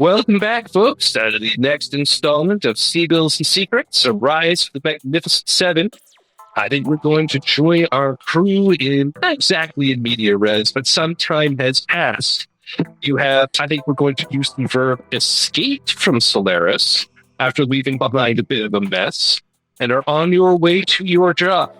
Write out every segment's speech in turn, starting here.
Welcome back, folks, to the next installment of Seagulls and Secrets, A Rise for the Magnificent Seven. I think we're going to join our crew in, not exactly in media res, but some time has passed. I think we're going to use the verb escaped from Solaris after leaving behind a bit of a mess, and are on your way to your job.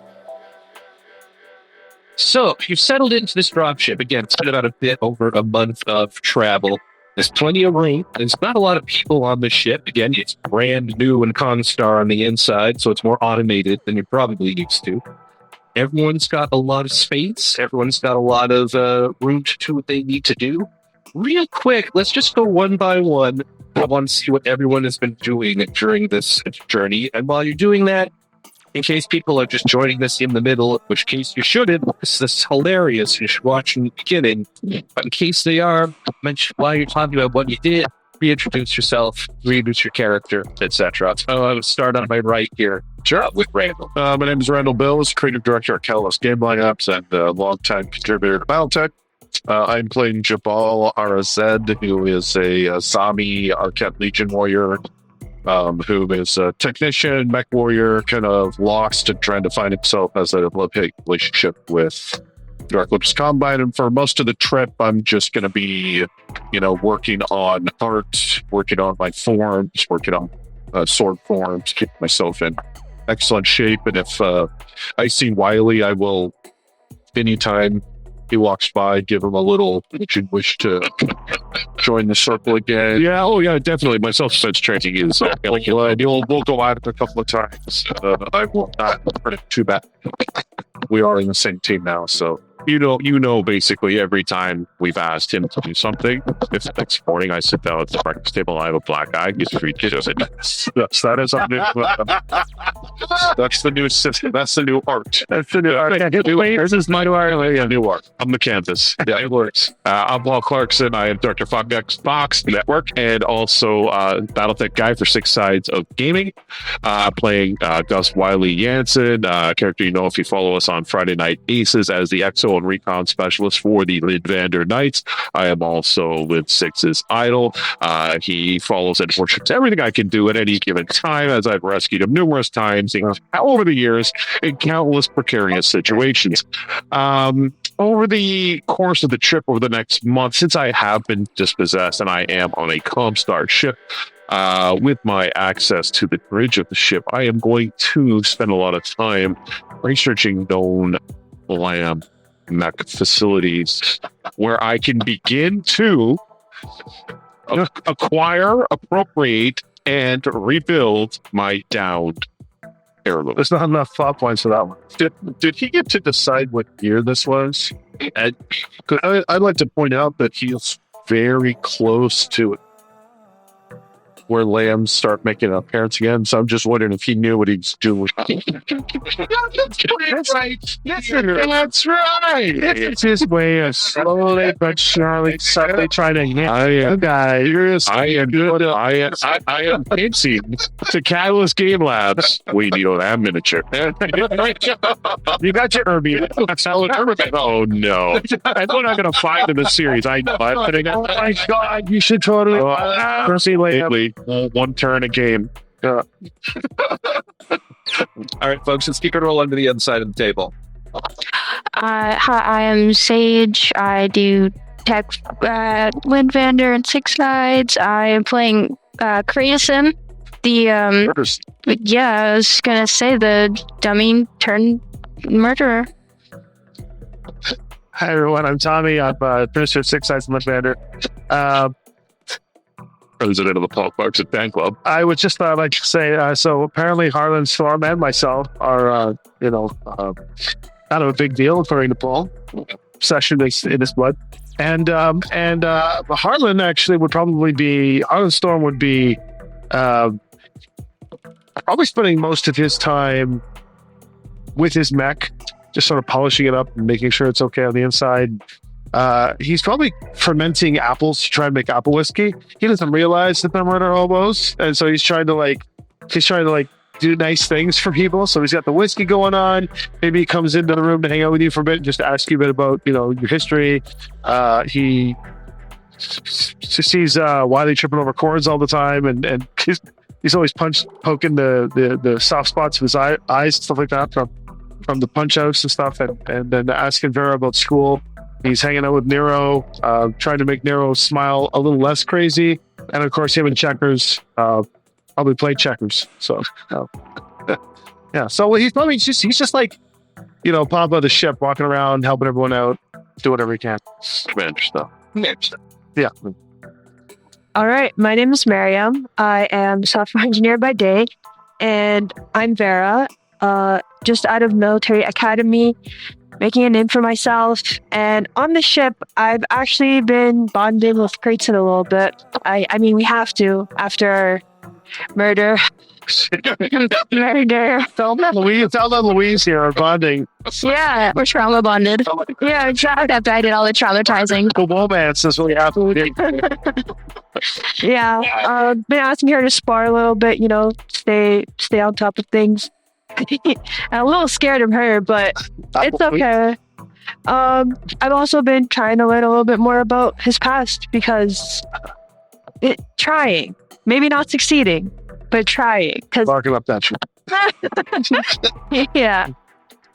So, you've settled into this dropship. Again, it's been about a bit over a month of travel. There's plenty of room. There's not a lot of people on the ship. Again, it's brand new and Constar on the inside, so it's more automated than you're probably used to. Everyone's got a lot of space. Everyone's got a lot of room to do what they need to do. Real quick, let's just go one by one. I want to see what everyone has been doing during this journey. And while you're doing that, in case people are just joining us in the middle, in which case you shouldn't, because this is hilarious. You should watch from the beginning. But in case they are, mention while you're talking about what you did, reintroduce yourself, reintroduce your character, etc. So I will start on my right here. Sure. With Randall. My name is Randall Bills, creative director at Catalyst Game Lineups and a longtime contributor to Battletech. I'm playing Jabal RZ, who is a Sami Arquette Legion warrior, who is a technician, mech warrior, kind of lost and trying to find himself as a love-hate relationship with Dark Lips Combine. And for most of the trip, I'm just going to be, working on art, working on my forms, working on sword forms, keep myself in excellent shape. And if I see Wiley, I will, anytime he walks by, give him a little wish to join the circle again. Yeah, definitely. My self-defense training is we'll go at it a couple of times. I will not hurt it too bad. We are in the same team now, so you know, basically every time we've asked him to do something, if next morning I sit down at the breakfast table and I have a black eye, he's free to just that is our new that's the new art. That's the new art. This is my new art. I'm the canvas. Yeah, it works. I'm Paul Clarkson. I am Director Focht Network and also Battletech guy for Six Sides of Gaming. Playing Gus Wiley Jansen, character you know if you follow us on Friday Night Aces as the Exo and Recon Specialist for the Lidvander Knights. I am also Lid Six's idol. He follows and worships everything I can do at any given time, as I've rescued him numerous times over the years in countless precarious situations. Over the course of the trip over the next month, since I have been dispossessed and I am on a Comstar ship, with my access to the bridge of the ship, I am going to spend a lot of time researching known LAM mech facilities where I can begin to acquire, appropriate, and rebuild my downed heirloom. There's not enough thought points for that one. Did he get to decide what year this was? I'd like to point out that he's very close to where lambs start making an appearance again, so I'm just wondering if he knew what he was doing. That's right. That's right. It's his way of slowly but surely subtly trying to hit I am hinting to Catalyst Game Labs. We need that miniature. You got your Herbie. Oh no. I'm not going to find in the series. I know. Oh my god, you should totally proceed later. One turn a game. All right, folks, let's keep it rolling to the other side of the table. Hi, I am Sage. I do tech Lidvander and Six Sides. I am playing Kratos, I was gonna say the dummy turned murderer. Hi everyone, I'm Tommy. I'm producer of Six Sides and Lidvander. President of the Paul Clarkson Fan Club. I would just like to say, so apparently Harlan Storm and myself are, kind of a big deal according to Paul. Obsession is in his blood. And Harlan actually Harlan Storm would be probably spending most of his time with his mech, just sort of polishing it up and making sure it's okay on the inside. He's probably fermenting apples to try and make apple whiskey. He doesn't realize that they're murder hobos, and so he's trying to do nice things for people. So he's got the whiskey going on. Maybe he comes into the room to hang out with you for a bit, just to ask you a bit about your history. He sees Wiley tripping over cords all the time, and he's always poking the soft spots of his eyes and stuff like that from the punch outs and stuff, and then asking Vera about school. He's hanging out with Nero, trying to make Nero smile a little less crazy, and of course him and Checkers probably play checkers. So yeah, so he's just like, Papa the ship, walking around helping everyone out, do whatever he can. Commander stuff. Yeah. All right, my name is Miriam. I am a software engineer by day, and I'm Vera, just out of military academy, making a name for myself. And on the ship, I've actually been bonding with Krayton a little bit. I mean, we have to after murder. Murder. Tell them Louise here are bonding. Yeah, we're trauma bonded. Yeah, exactly. After I did all the traumatizing. The romance is really happening. Yeah, been asking her to spar a little bit, stay on top of things. I'm a little scared of her, but it's okay. I've also been trying to learn a little bit more about his past because trying, maybe not succeeding, but trying. Barking up that shit. Yeah,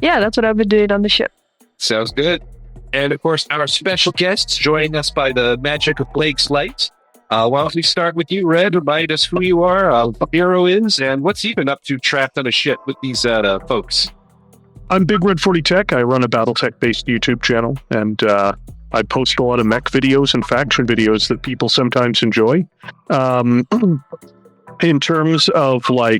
that's what I've been doing on the ship. Sounds good. And of course, our special guests joining us by the magic of Blake's light. Why don't we start with you, Red? Remind us who you are, what Hero is, and what's he been up to trapped on a ship with these folks. I'm Big Red 40 Tech. I run a Battletech-based YouTube channel, and I post a lot of mech videos and faction videos that people sometimes enjoy. In terms of my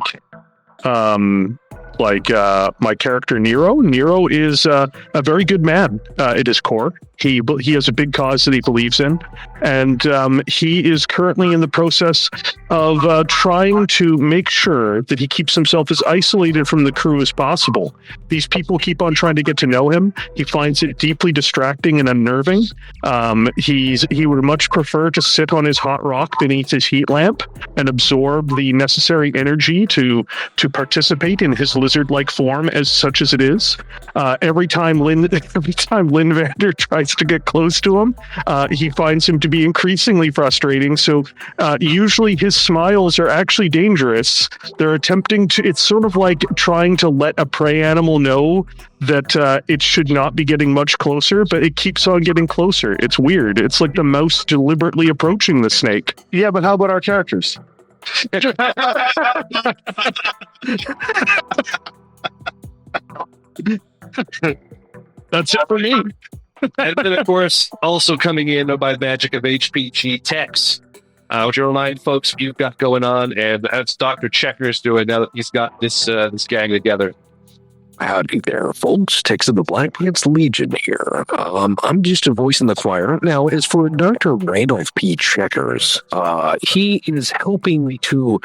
character Nero is a very good man at his core. He has a big cause that he believes in, and he is currently in the process of trying to make sure that he keeps himself as isolated from the crew as possible. These people keep on trying to get to know him. He finds it deeply distracting and unnerving. He would much prefer to sit on his hot rock beneath his heat lamp and absorb the necessary energy to participate in his lizard-like form, as such as it is. Every time Lynn Vander tries to get close to him, he finds him to be increasingly frustrating. So usually his smiles are actually dangerous. They're attempting to. It's sort of like trying to let a prey animal know that it should not be getting much closer, but it keeps on getting closer. It's weird. It's like the mouse deliberately approaching the snake. Yeah, but how about our characters? That's it for me. And then, of course, also coming in by magic of HPG Tex. Would you remind folks what you've got going on, and that's Dr. Checkers doing now that he's got this gang together? Howdy there, folks. Tex of the Black Pants Legion here. I'm just a voice in the choir. Now, as for Dr. Randolph P. Checkers, he is helping me to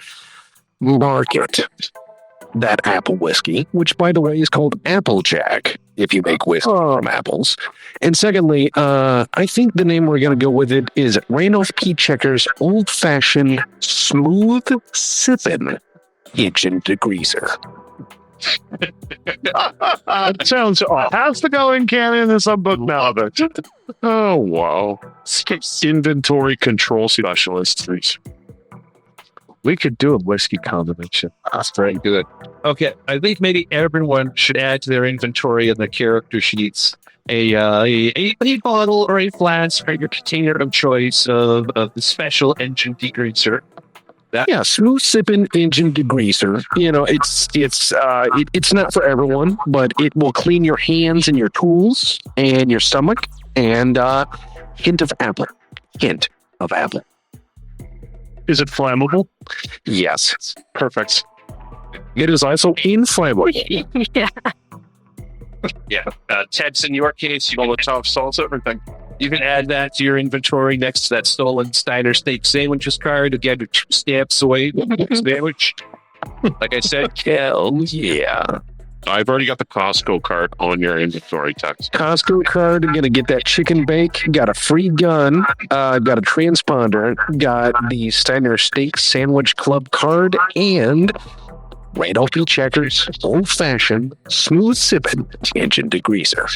market that apple whiskey, which, by the way, is called Applejack, if you make whiskey from apples. And secondly, I think the name we're going to go with it is Randolph P. Checkers Old Fashioned Smooth Sippin' Engine Degreaser. That sounds off. Has to go in canon in some book now. Love it. Oh, wow. Inventory control specialist. We could do a whiskey combination. That's very good. Okay, I think maybe everyone should add to their inventory in the character sheets a bottle or a flask or your container of choice of the special engine degreaser. Yeah, smooth sipping engine degreaser. You know, it's not for everyone, but it will clean your hands and your tools and your stomach. And hint of apple. Is it flammable? Yes, perfect. It is also inflammable. Yeah. Ted's, in your case, All the top salts, everything. you can add that to your inventory next to that stolen Steiner steak sandwiches card. Again, 2 stamps away. Sandwich. Like I said, Hell yeah. I've already got the Costco card on your inventory, Tex. Costco card, gonna get that chicken bake, got a free gun, got a transponder, got the Steiner Steak Sandwich Club card, and Randolph P. Checkers Old Fashioned Smooth Sippin' Engine Degreaser.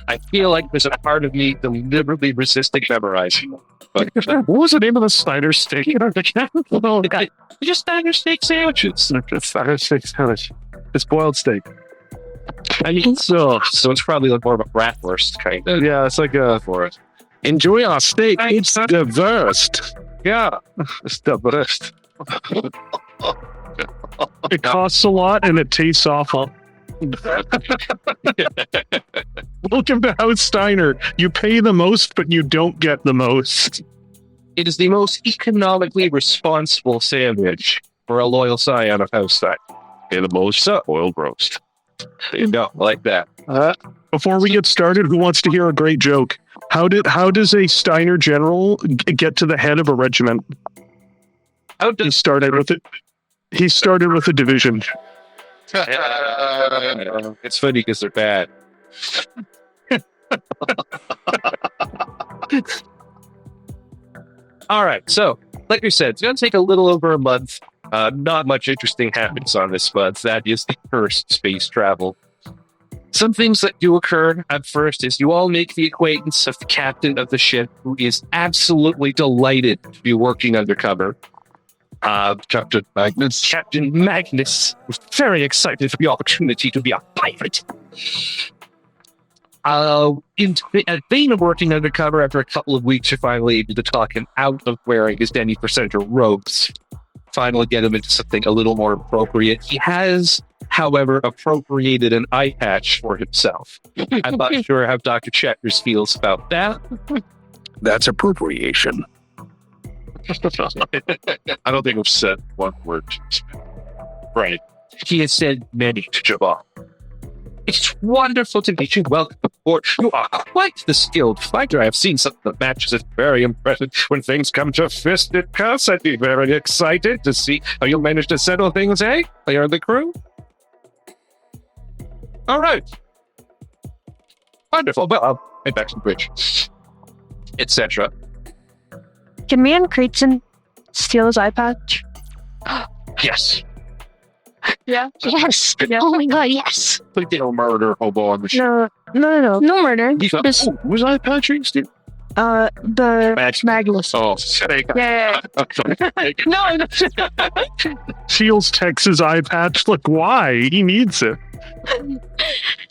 I feel like there's a part of me deliberately resisting memorizing. But What was the name of the Steiner steak? oh, God, just Steiner steak sandwiches. Steiner steak sandwich. It's boiled steak. I mean, so it's probably like more of a bratwurst kind of. Yeah, it's like a For it. Enjoy our steak. It's diverse. yeah. It's the best. It costs a lot and it tastes awful. Welcome to House Steiner. You pay the most, but you don't get the most. It is the most economically responsible sandwich for a loyal scion of House Stein. Okay, the most oiled roast. There you go, I like that. Before we get started, who wants to hear a great joke? How does a Steiner general get to the head of a regiment? How He does started with it. He started with a division. it's funny because they're bad. All right, so like we said, it's going to take a little over a month. Not much interesting happens on this month. That is the first space travel. Some things that do occur at first is you all make the acquaintance of the captain of the ship, who is absolutely delighted to be working undercover. Captain Magnus. Captain Magnus was very excited for the opportunity to be a pirate. At vein of working undercover, after a couple of weeks, you're finally able to talk him out of wearing his Denny Percenter robes. Finally get him into something a little more appropriate. He has, however, appropriated an eye patch for himself. I'm not sure how Dr. Checkers feels about that. That's appropriation. I don't think I've said one word. Right. He has said many to Jabal. It's wonderful to meet you. Welcome aboard. You are quite the skilled fighter. I have seen something that matches it. Very impressive. When things come to fisticuffs, I'd be very excited to see how you'll manage to settle things, eh? Are the crew? All right. Wonderful. Well, I'll head back to the bridge. Etc. Can me and Creighton steal his eye patch? Yes. Yeah. Yes. Yeah. Oh my god, yes. Like they don't murder hobo on the ship. No. No murder. Just Was I Patrick? The Magnus. Oh, Yeah. No. Shields Tex's eye patch. Look, why? He needs it.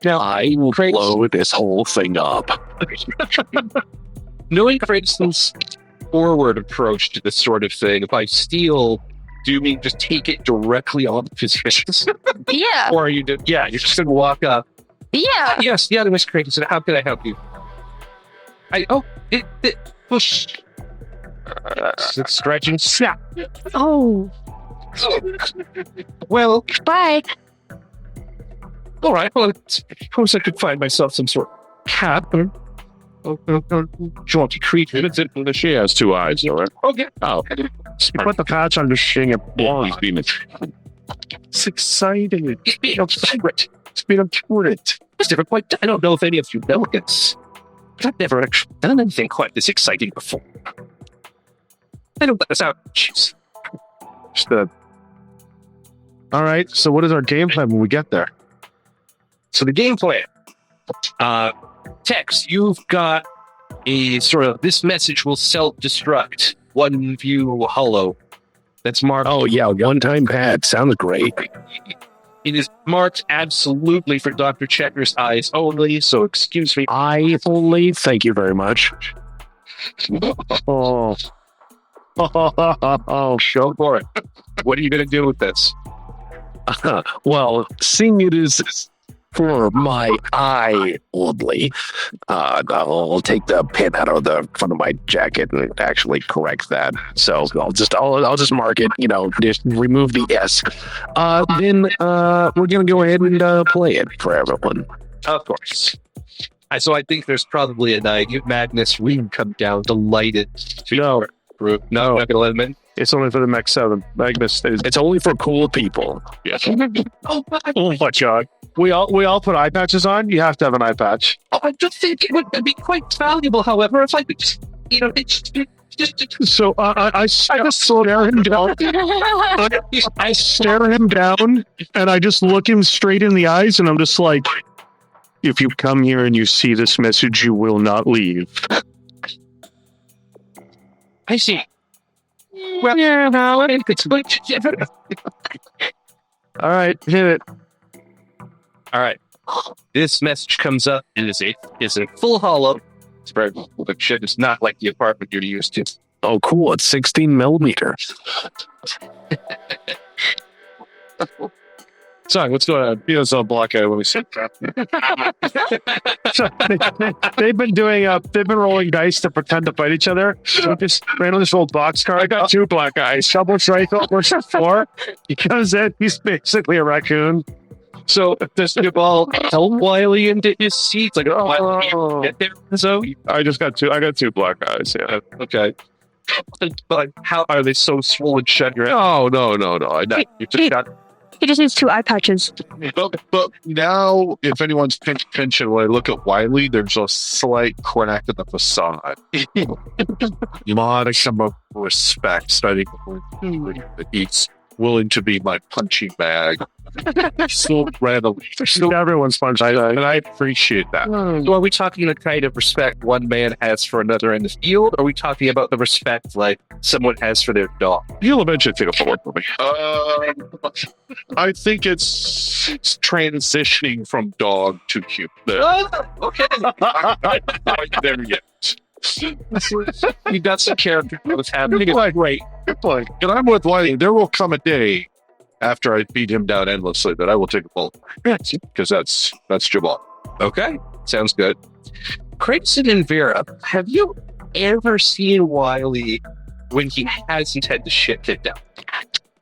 Now, I will blow this whole thing up. knowing Creighton's forward approach to this sort of thing, if I steal, do you mean just take it directly off his wrists? yeah. Or are you just, you're just going to walk up? Yeah. Yes, Miss Creighton, how can I help you? Push. Stretching. Snap. Oh. Well, Bye. all right. Well, I suppose I could find myself some sort of cap or jaunty creature. That's it. She has two eyes, all right? Okay. Oh, You put the patch on the shing and he's being It's exciting. It's being a pirate. It's being a pirate. It's different. Quite. I don't know if any of you know this, but I've never actually done anything quite this exciting before. I don't let this out. Jeez. Understood. All right. So, what is our game plan when we get there? So the game plan. Tex, you've got a sort of this message will self-destruct. One view hollow. That's marked. Oh, yeah, one-time pad. Sounds great. It is marked absolutely for Dr. Checker's eyes only, so excuse me. I only thank you very much. Oh. Oh, go for it. What are you going to do with this? Well, seeing it is for my eye only, I'll take the pin out of the front of my jacket and actually correct that. So I'll just mark it. Just remove the S. Then we're gonna go ahead and play it for everyone. Of course. So I think there's probably a night Magnus we can come down delighted to your group. No, I'm not going to let him in. It's only for the Mech 7. Magnus stays. It's only for cool people. yes. Oh my god. We all put eye patches on. You have to have an eye patch. I just think it would be quite valuable, however, if I could just, So I stare him down. I stare him down, and I just look him straight in the eyes, and I'm just like, If you come here and you see this message, you will not leave. I see. Well, yeah, no, it's All right, hit it. all right. This message comes up. It is a full hollow. It's very, but shit, it's not like the apartment you're used to. Oh, cool. It's 16 millimeters. Sorry, what's going on? He was on block eye when we said that. They've been doing they've been rolling dice to pretend to fight each other. So just ran on this old boxcar. I got 2 black eyes. Double rifle versus 4. He comes in, he's basically a raccoon. So does the ball help Wiley into his seat? Like, Wiley can't get there. So I got 2 black eyes. Yeah. okay. But how are they so swollen shut? Your No. you just got. He just needs 2 eye patches. But now, if anyone's paying attention, when I look at Wiley, there's a slight crack in the facade. Modicum of respect starting that he's willing to be my punching bag. So readily. Everyone's punching. And I appreciate that. So are we talking the kind of respect one man has for another in the field? Or are we talking about the respect like someone has for their dog? You'll eventually take a forward for me. I think it's transitioning from dog to human. Okay. There we go. You got some character growth happening. It's great. Good point. And I'm with Wiley. There will come a day after I beat him down endlessly that I will take a bullet. Because that's Jabal. Okay. Sounds good. Craigson and Vera, have you ever seen Wiley when he hasn't had the shit kicked out?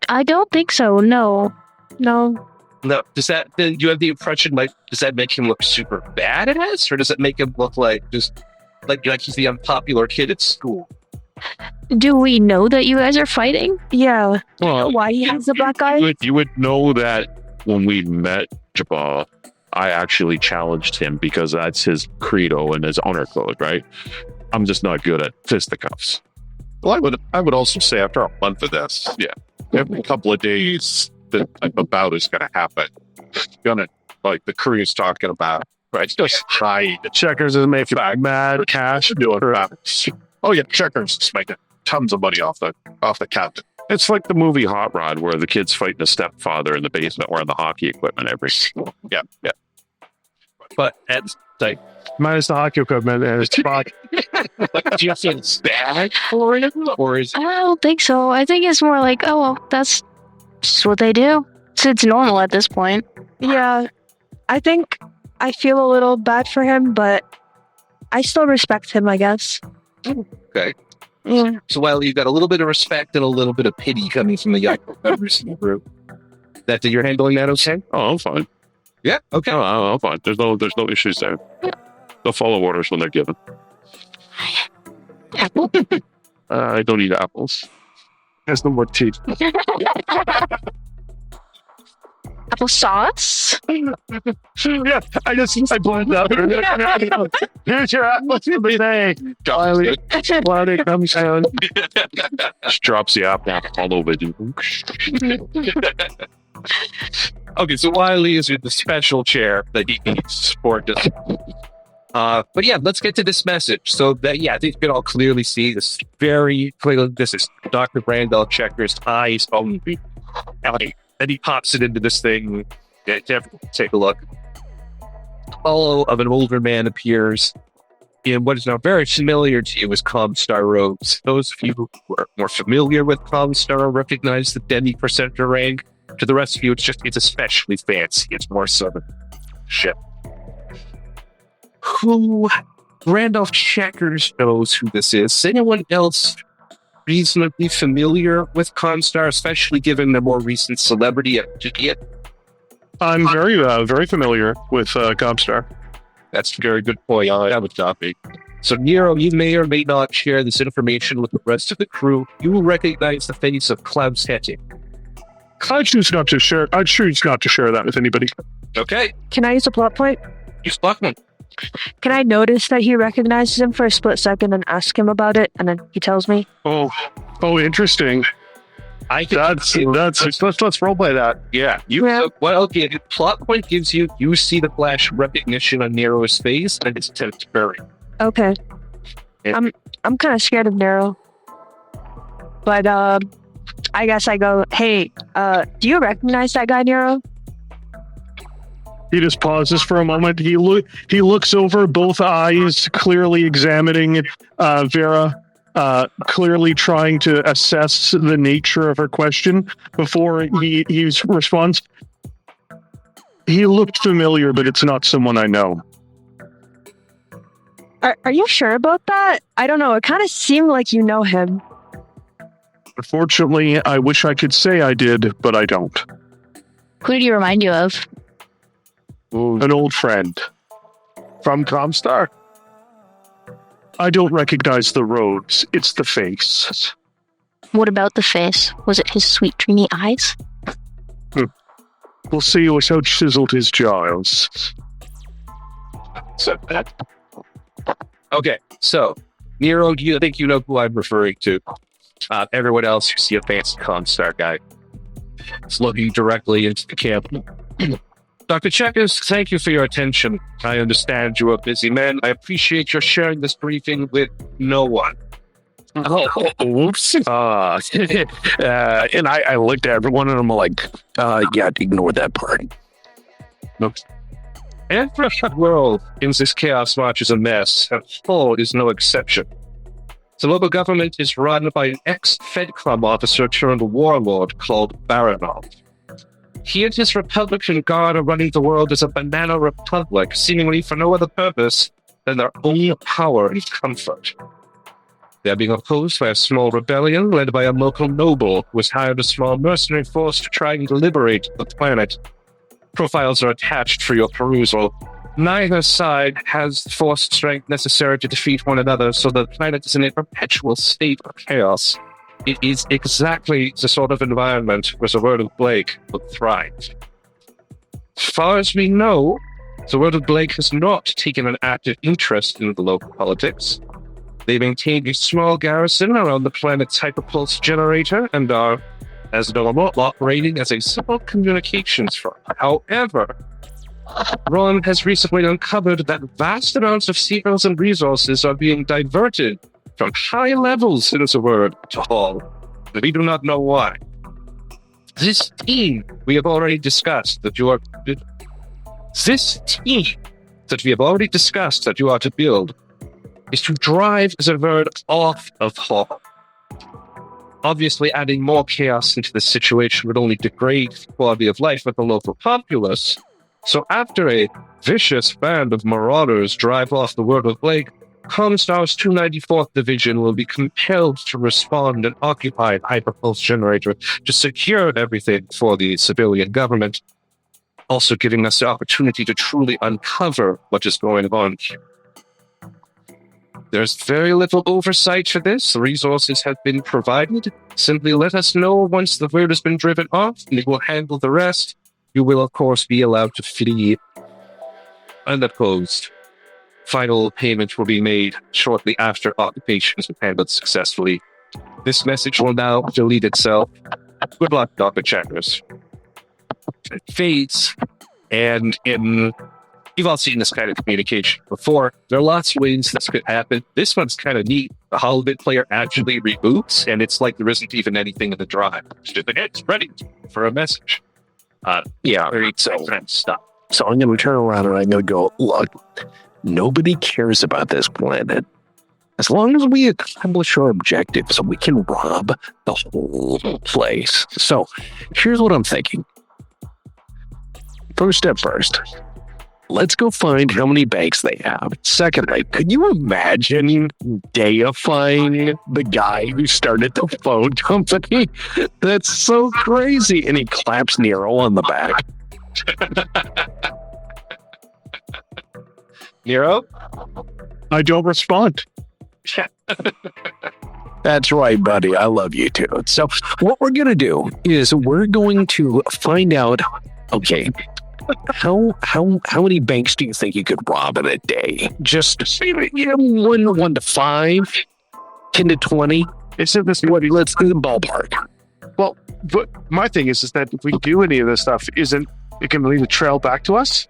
I don't think so. No. No. No. Does that, then you have the impression, like, does that make him look super bad at us? Or does it make him look like just like he's the unpopular kid at school? Do we know that you guys are fighting? Yeah. Well, Why he has the black eye? you would know that when we met Jabal, I actually challenged him because that's his credo and his honor code, right? I'm just not good at fisticuffs. Well, I would also say after a month of this, every couple of days that type of bout is going to happen. Gonna, like the crew is talking about, right? Just hide. Checkers is making mad cash. Doing that. Oh yeah, Checkers is making tons of money off the captain. It's like the movie Hot Rod where the kid's fighting a stepfather in the basement wearing the hockey equipment every. Yeah. But that's like, Minus the hockey equipment and it's rock. like, do you feel it's bad for him? Or is I don't think so. I think it's more like, oh, well, that's just what they do. So it's normal at this point. Yeah. I think I feel a little bad for him, but I still respect him, I guess. okay? Yeah. So while you've got a little bit of respect and a little bit of pity coming from the younger members in the group, that you're handling that okay? Oh, I'm fine. Yeah. Okay. Oh, I'm fine. There's no issues there. They'll follow orders when they're given. Apple. I don't eat apples. Has no more teeth. Applesauce. Yeah, I blend up. Here's your apples for the day. Wiley comes down. Just drops the apple all over you. Okay, so Wiley is in the special chair that he needs for this. But yeah, let's get to this message. So that, I think you can all clearly see this very clearly. This is Dr. Brandel Checker's eyes only. And he pops it into this thing. Yeah, take a look. A hollow of an older man appears in what is now very familiar to you as Comstar robes. Those of you who are more familiar with Comstar recognize the Demi Percenter rank. To the rest of you, it's especially fancy. It's more southern ship. Who Randolph Checkers knows who this is. Is anyone else reasonably familiar with Comstar, especially given the more recent celebrity of Juliet? I'm very familiar with Comstar. That's a very good point. That would not be. So, Nero, you may or may not share this information with the rest of the crew. You will recognize the face of Klaus Hetting. I'd choose not to share. I'd choose not to share that with anybody. Okay. Can I use a plot point? Use Buckman. Can I notice that he recognizes him for a split second and ask him about it, and then he tells me? Oh, interesting. I can, Let's roleplay that. yeah. Okay. The plot point gives you see the flash recognition on Nero's face, and it's temporary. Okay. Yeah. I'm kind of scared of Nero. But I guess I go, hey, do you recognize that guy, Nero? He just pauses for a moment. He looks over, both eyes clearly examining Vera, clearly trying to assess the nature of her question before he responds. He looked familiar, but it's not someone I know. Are you sure about that? I don't know. It kind of seemed like you know him. Unfortunately, I wish I could say I did, but I don't. Who did he remind you of? An old friend. From Comstar. I don't recognize the robes. It's the face. What about the face? Was it his sweet, dreamy eyes? We'll see how chiseled his jaw is. So that. Okay, so Nero, do you think you know who I'm referring to? Everyone else, you see a fancy Comstar guy. It's looking directly into the camp. Dr. Checkers, thank you for your attention. I understand you are a busy man. I appreciate your sharing this briefing with no one. Whoops. And I looked at everyone and I'm like, yeah, ignore that part. Look. Every world in this chaos march is a mess, and Hull is no exception. The local government is run by an ex-Fed Club officer turned warlord called Baranov. He and his Republican Guard are running the world as a banana republic, seemingly for no other purpose than their own power and comfort. They are being opposed by a small rebellion led by a local noble who has hired a small mercenary force to try and liberate the planet. Profiles are attached for your perusal. Neither side has the force strength necessary to defeat one another, so the planet is in a perpetual state of chaos. It is exactly the sort of environment where the World of Blake would thrive. As far as we know, the World of Blake has not taken an active interest in the local politics. They maintain a small garrison around the planet's hyperpulse generator and are, as normal, operating as a simple communications firm. However, Ron has recently uncovered that vast amounts of signals and resources are being diverted from high levels in the world to Hall. We do not know why. This team we have already discussed that you are to build is to drive the world off of Hall. Obviously, adding more chaos into the situation would only degrade the quality of life of the local populace. So after a vicious band of marauders drive off the World of Blake, Comstar's 294th Division will be compelled to respond and occupy the hyperpulse generator to secure everything for the civilian government, also giving us the opportunity to truly uncover what is going on here. There's very little oversight for this. The resources have been provided. Simply let us know once the word has been driven off, and we will handle the rest. You will, of course, be allowed to flee unopposed. Final payment will be made shortly after occupation has been handled successfully. This message will now delete itself. Good luck, Dr. Checkers. It fades, and you've all seen this kind of communication before. There are lots of ways this could happen. This one's kind of neat. The Holobit player actually reboots, and it's like there isn't even anything in the drive. It's ready for a message. Stop. So I'm going to turn around and I'm going to go, look, nobody cares about this planet. As long as we accomplish our objectives, we can rob the whole place. So here's what I'm thinking. First step first. Let's go find how many banks they have. Secondly, could you imagine deifying the guy who started the phone company? That's so crazy. And he claps Nero on the back. Nero? I don't respond. That's right, buddy. I love you too. So what we're going to do is we're going to find out, okay, how many banks do you think you could rob in a day? Just 1 to 5, 10 to 20. Isn't this Let's do the ballpark. Well, but my thing is that if we do any of this stuff, isn't it going to leave a trail back to us?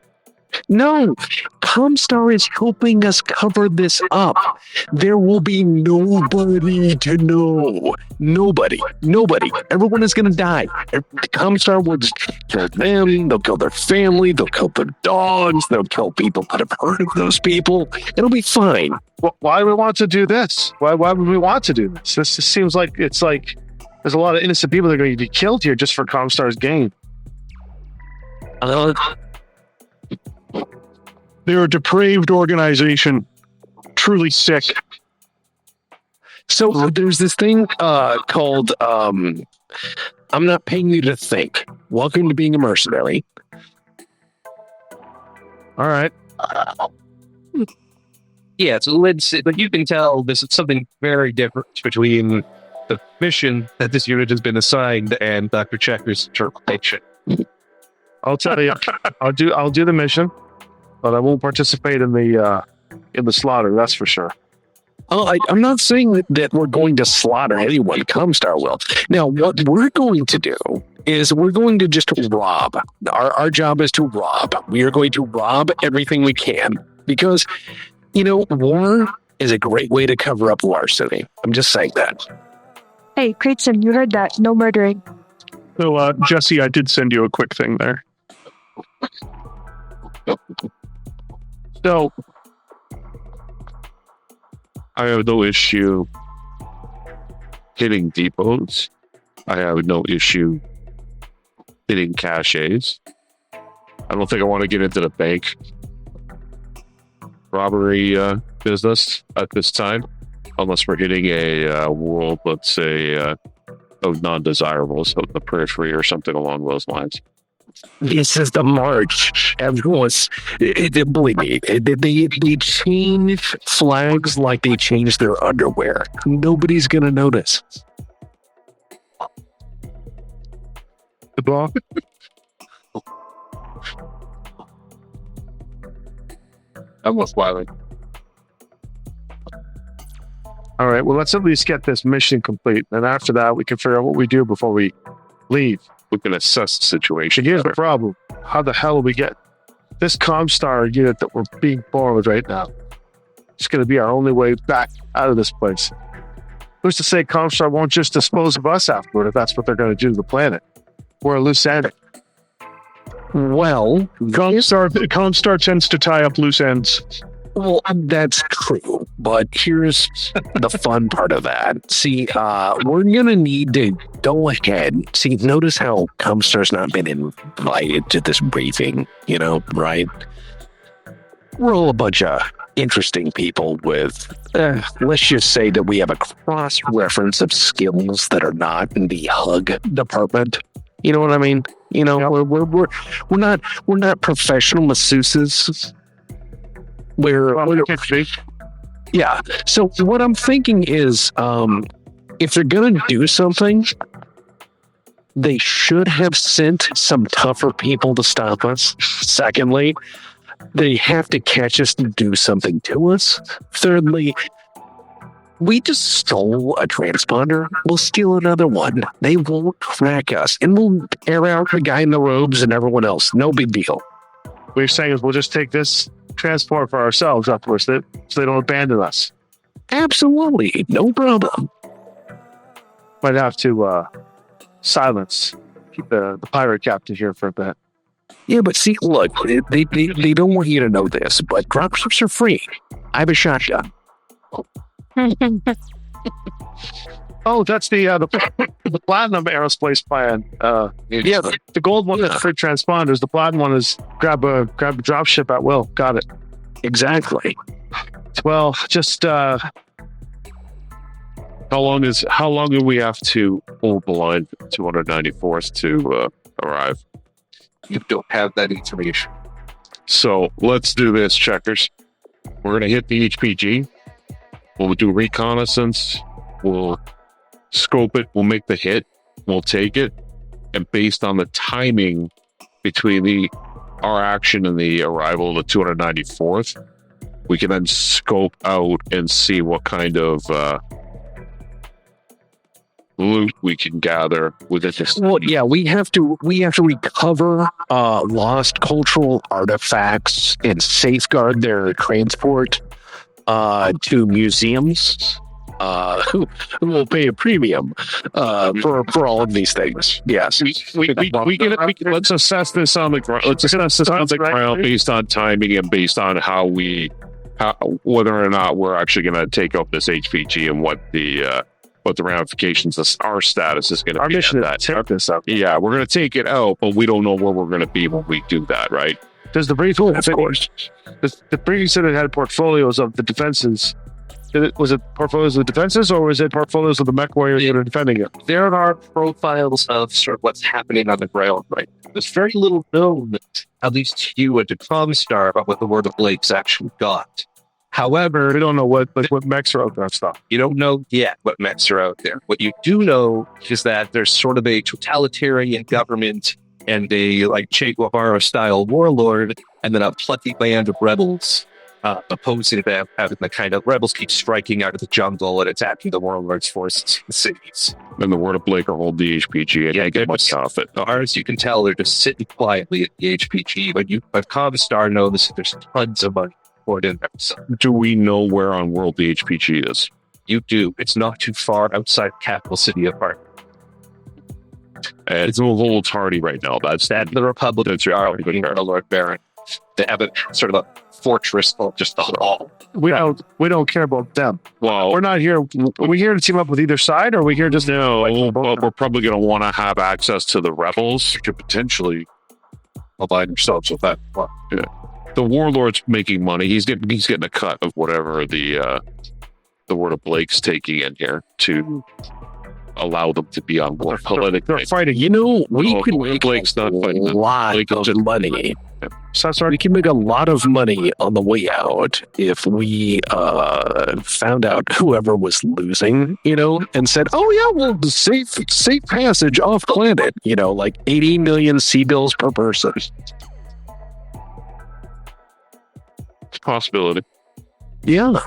No, Comstar is helping us cover this up. There will be nobody to know. Nobody. Everyone is going to die. Comstar will just kill them. They'll kill their family. They'll kill their dogs. They'll kill people that have heard of those people. It'll be fine. Well, why do we want to do this? Why would we want to do this? This just seems like it's like there's a lot of innocent people that are going to be killed here just for Comstar's gain. They're a depraved organization, truly sick. So there's this thing called I'm not paying you to think. Welcome to being a mercenary. All right. Yeah, so but you can tell this is something very different between the mission that this unit has been assigned and Dr. Checker's interpretation. I'll tell you. I'll do the mission, but I won't participate in the slaughter. That's for sure. Oh, I'm not saying that we're going to slaughter anyone. Comstar will. Now, what we're going to do is we're going to just rob. Our job is to rob. We are going to rob everything we can because, war is a great way to cover up larceny. I'm just saying that. Hey, Creighton, you heard that. No murdering. So, Jesse, I did send you a quick thing there. So, I have no issue hitting depots. I have no issue hitting caches. I don't think I want to get into the bank robbery business at this time, unless we're hitting a world, let's say, of non-desirables, out in the periphery or something along those lines. This is the march. Everyone's, believe me, they change flags like they change their underwear. Nobody's going to notice. the block. I'm not smiling. All right. Well, let's at least get this mission complete. And after that, we can figure out what we do before we leave. We can assess the situation. Here's the problem. How the hell do we get this Comstar unit that we're being born with right now? It's going to be our only way back out of this place. Who's to say Comstar won't just dispose of us afterward if that's what they're going to do to the planet? We're a loose end. Well, Comstar tends to tie up loose ends. Well, that's true, but here's the fun part of that. See, we're gonna need to go ahead. See, notice how Comstar's not been invited to this briefing, right? We're all a bunch of interesting people with, let's just say that we have a cross-reference of skills that are not in the hug department. You know what I mean? We're not professional masseuses. Yeah. So what I'm thinking is, if they're gonna do something, they should have sent some tougher people to stop us. Secondly, they have to catch us to do something to us. Thirdly, we just stole a transponder. We'll steal another one. They won't track us, and we'll air out the guy in the robes and everyone else. No big deal. What you're saying is we'll just take this transport for ourselves afterwards, so they don't abandon us. Absolutely, no problem. Might have to keep the pirate captain here for a bit. Yeah, but see, look, they don't want you to know this, but dropships are free. I have a shotgun. Oh, that's the platinum aerospace plan. Yeah, the gold one is free transponders. The platinum one is grab a dropship at will. Got it. exactly. Well, just How long do we have to hold the line for 294th to arrive? You don't have that information. So let's do this, checkers. We're going to hit the HPG. We'll do reconnaissance. We'll scope it. We'll make the hit. We'll take it. And based on the timing between our action and the arrival of the 294th, we can then scope out and see what kind of loot we can gather within this. Well, yeah, we have to recover lost cultural artifacts and safeguard their transport to museums. Who will pay a premium for all of these things? Yes, We can let's assess this on the ground. Let's assess this on the ground based on timing and based on whether or not we're actually going to take up this HPG and what the ramifications of our status is going to be. Our mission at is to take this out. Yeah, we're going to take it out, but we don't know where we're going to be when we do that, right? Does the brief of course. The brief said it had portfolios of the defenses. Was it portfolios of the defenses, or was it portfolios of the mech warriors that are defending it? There are profiles of sort of what's happening on the ground right now. There's very little known, at least to you and to Comstar, about what the Word of Blake's actually got. However, We don't know what mechs are out there and stuff. you don't know yet what mechs are out there. What you do know is that there's sort of a totalitarian government and a like Che Guevara-style warlord, and then a plucky band of rebels opposing them. Having the kind of rebels keep striking out of the jungle and attacking the warlord's forces in the cities. And the Word of Blake will hold the HPG and get much profit. Ours, you can tell, they're just sitting quietly at the HPG, but Comstar knows that there's tons of money poured in there. So Do we know where on world the HPG is? you do. It's not too far outside capital city of Hart. And it's a little tardy right now. That's That the Republicans That's are right. looking for the Lord Baron. They have a sort of a fortress of just the hall. We don't care about them. well. We're not here. Are we here to team up with either side, or are we here just No, but we're probably going to want to have access to the rebels. Could potentially Align yourselves with that. the warlord's making money. He's getting a cut of whatever the Word of Blake's taking in here to allow them to be on board politically. they're fighting? You know, we Oh, could make Blake's a not fighting them. lot Blake of just- money. So sorry. We can make a lot of money on the way out if we found out whoever was losing, and said, "Oh yeah, well, safe passage off planet." Like 80 million sea bills per person. It's a possibility. Yeah,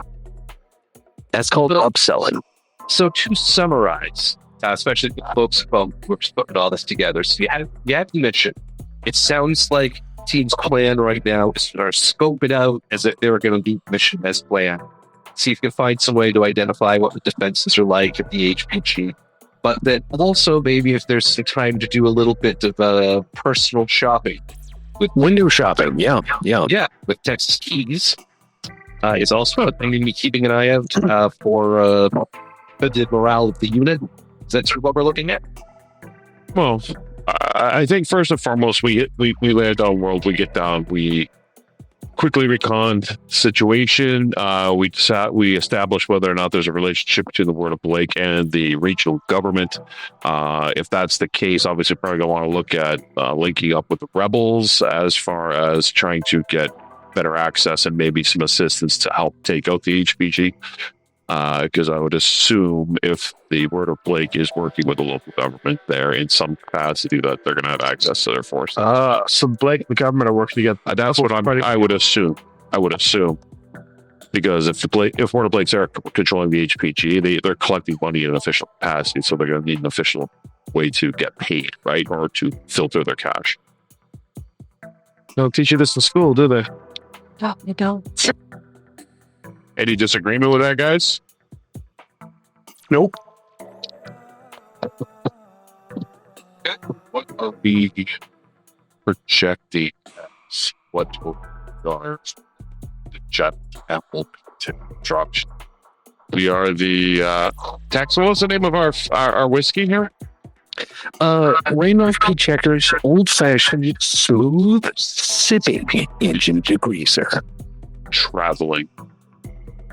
that's called upselling. So to summarize, especially the folks who are putting all this together, so you have the mission. It sounds like team's plan right now is to scope it out as if they were going to do the mission as planned. See if you can find some way to identify what the defenses are like at the HPG. But then also maybe if there's some time to do a little bit of personal shopping. Window shopping. Yeah. Yeah, with Texas Keys is also I'm going to be keeping an eye out for the morale of the unit. Is that sort of what we're looking at? Well, I think first and foremost, we land on world. We get down. We quickly recon the situation. We establish whether or not there's a relationship between the Word of Blake and the regional government. If that's the case, obviously, probably going to want to look at linking up with the rebels as far as trying to get better access and maybe some assistance to help take out the HPG. Because I would assume if the Word of Blake is working with the local government there in some capacity, that they're going to have access to their forces. So Blake and the government are working together. That's what I would assume. Because if Word of Blake's are controlling the HPG, they're collecting money in an official capacity, so they're going to need an official way to get paid, right, or to filter their cash. They don't teach you this in school, do they? No, they don't. Any disagreement with that, guys? Nope. What are we projecting as what are the jet apple to drop? We are the tax. What's the name of our whiskey here? Rain-off P Checkers old-fashioned smooth sipping engine degreaser. Traveling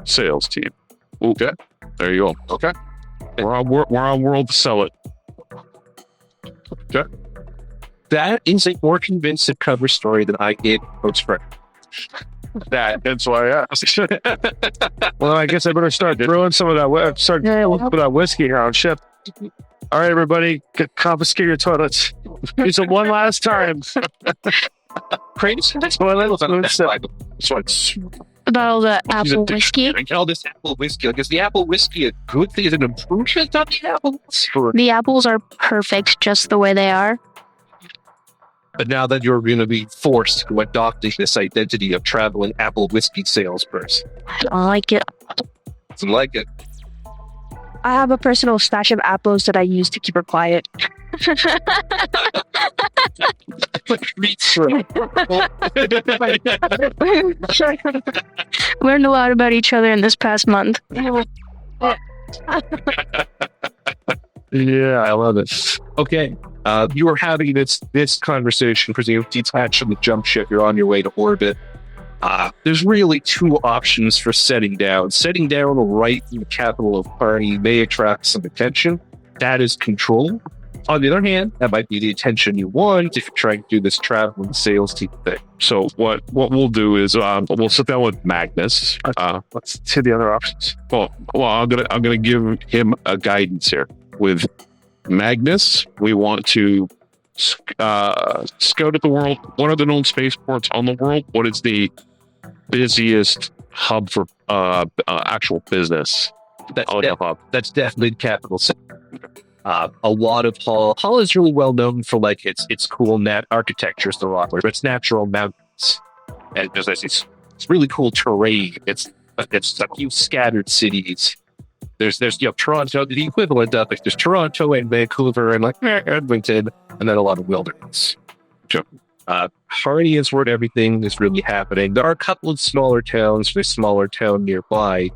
sales team. Okay, there you go. Okay, we're on world to sell it. Okay, That is a more convincing cover story than I gave folks for. that's why I asked. Well, I guess I better start brewing some of that. Start looking for that whiskey here on ship. All right, everybody, confiscate your toilets. Use it one last time. Kratos, that's Toilets, on food, that sip. Bible. So it's about all the She's a apple whiskey? dictionary. All this apple whiskey. Like, is the apple whiskey a good thing? Is it an improvement on the apples? The apples are perfect just the way they are. But now that you're going to be forced to adopting this identity of traveling apple whiskey salesperson, I don't like it. doesn't like it. I have a personal stash of apples that I use to keep her quiet. Learned a lot about each other in this past month. Yeah, I love it. Okay. You are having this conversation because you've detached from the jump ship. You're on your way to orbit. There's really two options for setting down. Setting down right in the capital of Party may attract some attention. That is control. On the other hand, that might be the attention you want if you're trying to do this traveling sales team thing. So what we'll do is we'll sit down with Magnus. Let's see the other options. Well, I'm gonna give him a guidance here. With Magnus, we want to scout at the world. What are the known spaceports on the world? What is the busiest hub for actual business? That's definitely the capital city. A lot of Hull is really well known for like its cool nat architecture, the rock, but its natural mountains, and just it's really cool terrain. It's a few scattered cities. There's Toronto, the equivalent of it. There's Toronto and Vancouver and like Edmonton, and then a lot of wilderness. Hardy is where everything is really happening. There are a couple of smaller towns. There's a smaller town nearby.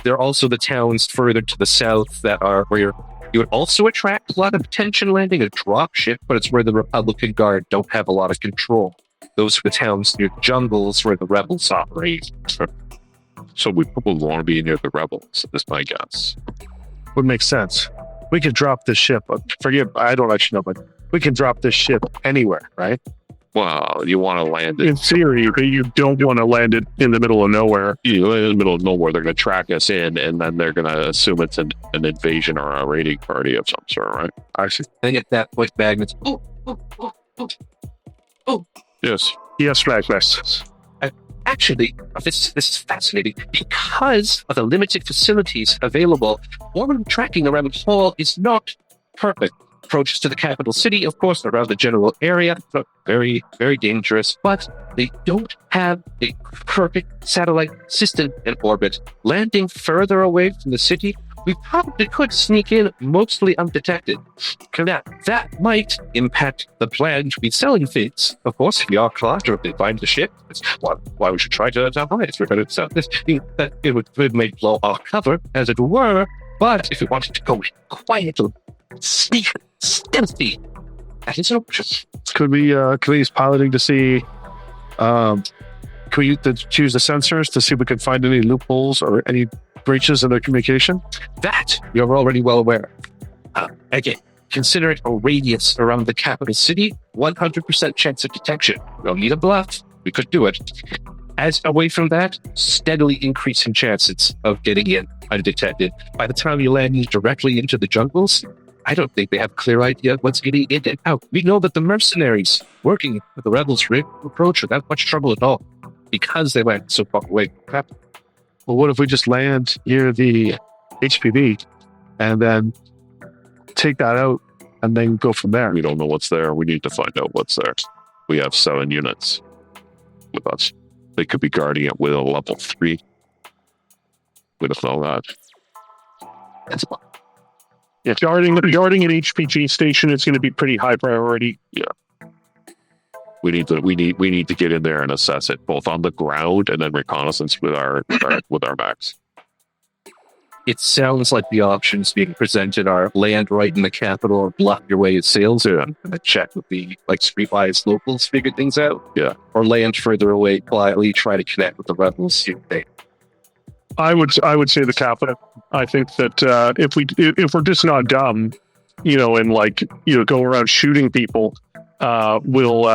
There are also the towns further to the south that are where you would also attract a lot of attention landing a drop ship, but it's where the Republican Guard don't have a lot of control. Those are the towns near jungles where the rebels operate. So we probably want to be near the rebels, is my guess. Would make sense. We could drop this ship. I don't actually know, but we can drop this ship anywhere, right? Well, you want to land it. In theory, but you don't want to land it in the middle of nowhere. You land in the middle of nowhere, they're going to track us in, and then they're going to assume it's an invasion or a raiding party of some sort, right? I see. I think at that point, Magnus. Yes. Yes, Magnus. Actually, this is fascinating. Because of the limited facilities available, orbital tracking around the hall is not perfect. Approaches to the capital city, of course, around the general area, very, very dangerous, but they don't have a perfect satellite system in orbit. Landing further away from the city, we probably could sneak in mostly undetected. Now, that might impact the plan to be selling things. Of course, if we are caught or if they find the ship, that's why we should try to hide it. We're going to sell this. That it would make blow our cover, as it were, but if we wanted to go in quietly, sneak, stealthy, that is an option. Could we use piloting to see? Could we choose the sensors to see if we can find any loopholes or any breaches in their communication? That you're already well aware. Again, consider it a radius around the capital city. 100% chance of detection. We don't need a bluff. We could do it. As away from that, steadily increasing chances of getting in undetected. By the time you land directly into the jungles, I don't think they have a clear idea of what's getting in and out. We know that the mercenaries working with the rebels approach without much trouble at all because they went so far away. Well, what if we just land near the HPV and then take that out and then go from there? We don't know what's there. We need to find out what's there. We have 7 units with us. They could be guarding it with a level 3. We don't know that. That's fine. Yeah, guarding an HPG station is going to be pretty high priority. Yeah. We need to get in there and assess it both on the ground and then reconnaissance with our mechs. It sounds like the options being presented are land right in the capital or bluff your way at sales. Yeah. And check with the streetwise locals, figure things out. Yeah. Or land further away quietly, try to connect with the rebels. I would say the capital. I think that if we're just not dumb, and go around shooting people, we'll.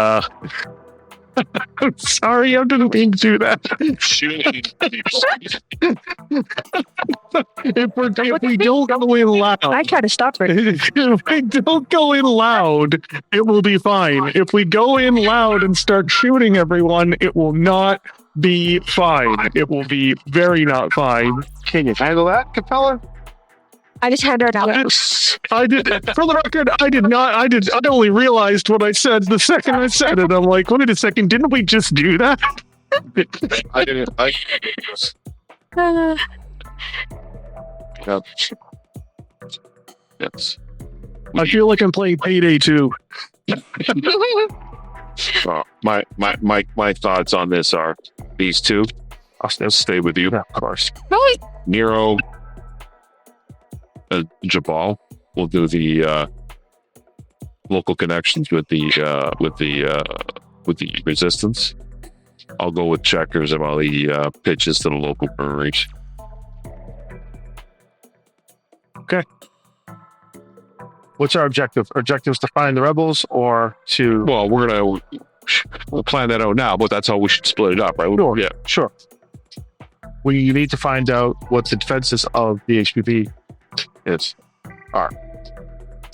I'm sorry, I didn't mean to do that. Shooting. If we don't go in loud, I try to stop her. if we don't go in loud, it will be fine. If we go in loud and start shooting everyone, it will not be fine. It will be very not fine. Can you handle that, Capella? I just hand her down. I did. For the record, I did not. I only realized what I said the second I said it. I'm like, wait a second. Didn't we just do that? I didn't. Yes. I feel like I'm playing Payday 2. My thoughts on this are these two. I'll stay with you, Yeah, of course. Nero. Jabal will do the local connections with the resistance. I'll go with checkers of all the pitches to the local breweries. What's our objective? Our objective is to find the rebels or to... Well, we'll plan that out now, but that's how we should split it up, right? Sure. Yeah. Sure. We need to find out what the defenses of the HPP is.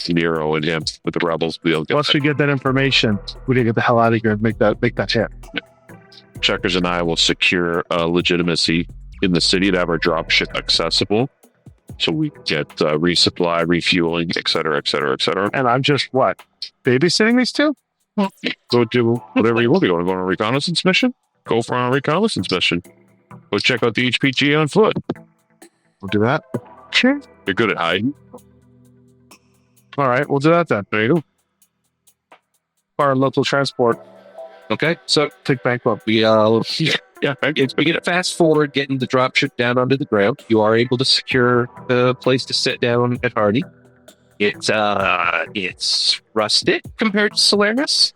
Nero and him with the rebels. Once we get that information, we need to get the hell out of here and make that hit. Checkers and I will secure legitimacy in the city to have our drop ship accessible, so we get resupply, refueling, et cetera, et cetera, et cetera. And I'm just, babysitting these two? Go do whatever you want. You want to go on a reconnaissance mission? Go for a reconnaissance mission. Go check out the HPG on foot. We'll do that. Sure. You're good at hiding. All right, we'll do that then. There you go. Our local transport. Okay, so Take bankrupt. we get a fast forward, getting the dropship down onto the ground. You are able to secure the place to sit down at Hardy. It's rustic compared to Solaris.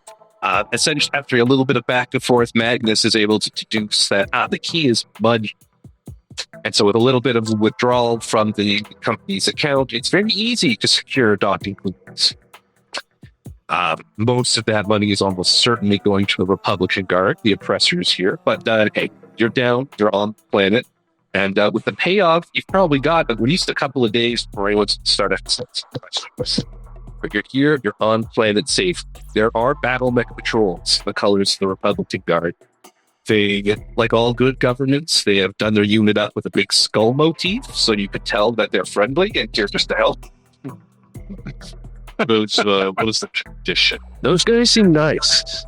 Essentially, after a little bit of back and forth, Magnus is able to deduce that the key is mud. And so with a little bit of withdrawal from the company's account, it's very easy to secure docking points. Most of that money is almost certainly going to the Republican Guard, the oppressors here. But hey, you're down, you're on the planet. And with the payoff, you've probably got at least a couple of days before anyone's start But you're here, you're on planet safe. There are battle mech patrols, the colors of the Republican Guard. They, like all good governments, they have done their unit up with a big skull motif, so you could tell that they're friendly and here just to help. What is the condition? Those guys seem nice.